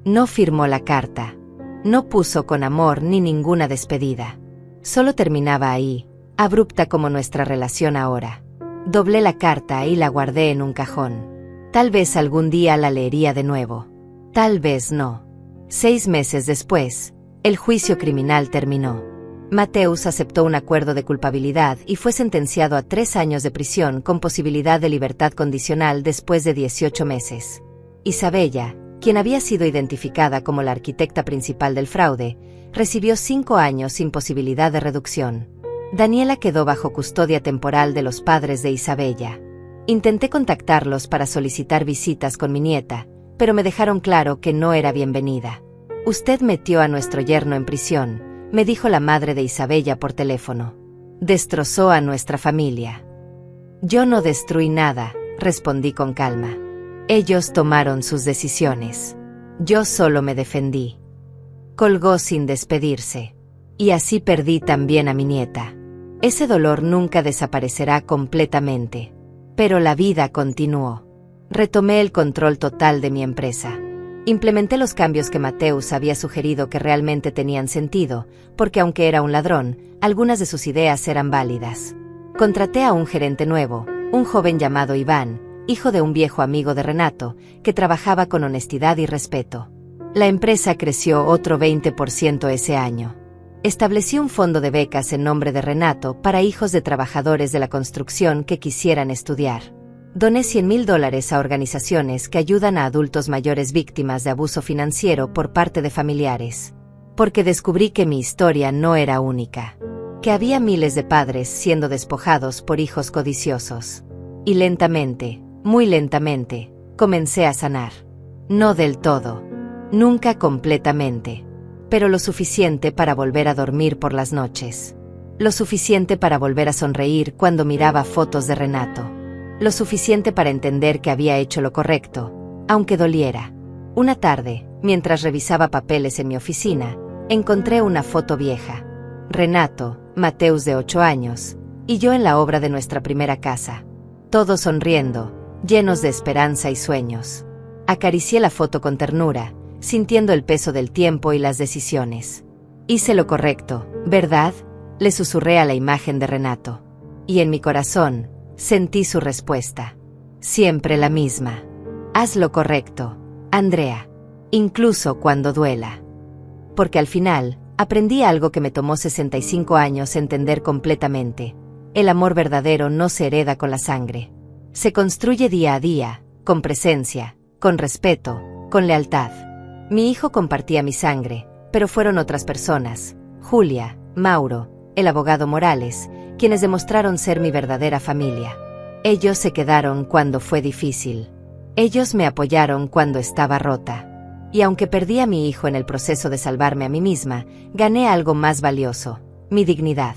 No firmó la carta. No puso con amor ni ninguna despedida. Solo terminaba ahí, abrupta como nuestra relación ahora. Doblé la carta y la guardé en un cajón. Tal vez algún día la leería de nuevo. Tal vez no. 6 meses después, el juicio criminal terminó. Mateus aceptó un acuerdo de culpabilidad y fue sentenciado a 3 años de prisión con posibilidad de libertad condicional después de 18 meses. Isabella, quien había sido identificada como la arquitecta principal del fraude, recibió 5 años sin posibilidad de reducción. Daniela quedó bajo custodia temporal de los padres de Isabella. Intenté contactarlos para solicitar visitas con mi nieta, pero me dejaron claro que no era bienvenida. Usted metió a nuestro yerno en prisión, me dijo la madre de Isabella por teléfono. Destrozó a nuestra familia. Yo no destruí nada, respondí con calma. Ellos tomaron sus decisiones. Yo solo me defendí. Colgó sin despedirse. Y así perdí también a mi nieta. Ese dolor nunca desaparecerá completamente. Pero la vida continuó. Retomé el control total de mi empresa. Implementé los cambios que Mateus había sugerido que realmente tenían sentido, porque aunque era un ladrón, algunas de sus ideas eran válidas. Contraté a un gerente nuevo, un joven llamado Iván, hijo de un viejo amigo de Renato, que trabajaba con honestidad y respeto. La empresa creció otro 20% ese año. Establecí un fondo de becas en nombre de Renato para hijos de trabajadores de la construcción que quisieran estudiar. Doné $100,000 a organizaciones que ayudan a adultos mayores víctimas de abuso financiero por parte de familiares. Porque descubrí que mi historia no era única. Que había miles de padres siendo despojados por hijos codiciosos. Y lentamente, muy lentamente, comencé a sanar. No del todo. Nunca completamente. Pero lo suficiente para volver a dormir por las noches. Lo suficiente para volver a sonreír cuando miraba fotos de Renato. Lo suficiente para entender que había hecho lo correcto, aunque doliera. Una tarde, mientras revisaba papeles en mi oficina, encontré una foto vieja. Renato, Mateus de 8 años, y yo en la obra de nuestra primera casa. Todos sonriendo, llenos de esperanza y sueños. Acaricié la foto con ternura, sintiendo el peso del tiempo y las decisiones. Hice lo correcto, ¿verdad? Le susurré a la imagen de Renato. Y en mi corazón, sentí su respuesta. Siempre la misma. Haz lo correcto, Andrea. Incluso cuando duela. Porque al final, aprendí algo que me tomó 65 años entender completamente. El amor verdadero no se hereda con la sangre. Se construye día a día, con presencia, con respeto, con lealtad. Mi hijo compartía mi sangre, pero fueron otras personas, Julia, Mauro, el abogado Morales, quienes demostraron ser mi verdadera familia. Ellos se quedaron cuando fue difícil. Ellos me apoyaron cuando estaba rota. Y aunque perdí a mi hijo en el proceso de salvarme a mí misma, gané algo más valioso, mi dignidad.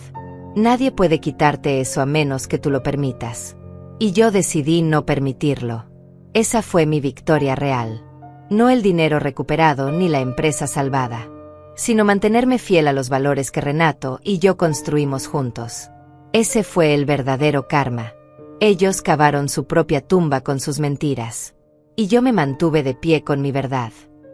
Nadie puede quitarte eso a menos que tú lo permitas. Y yo decidí no permitirlo. Esa fue mi victoria real. No el dinero recuperado ni la empresa salvada, sino mantenerme fiel a los valores que Renato y yo construimos juntos. Ese fue el verdadero karma. Ellos cavaron su propia tumba con sus mentiras. Y yo me mantuve de pie con mi verdad.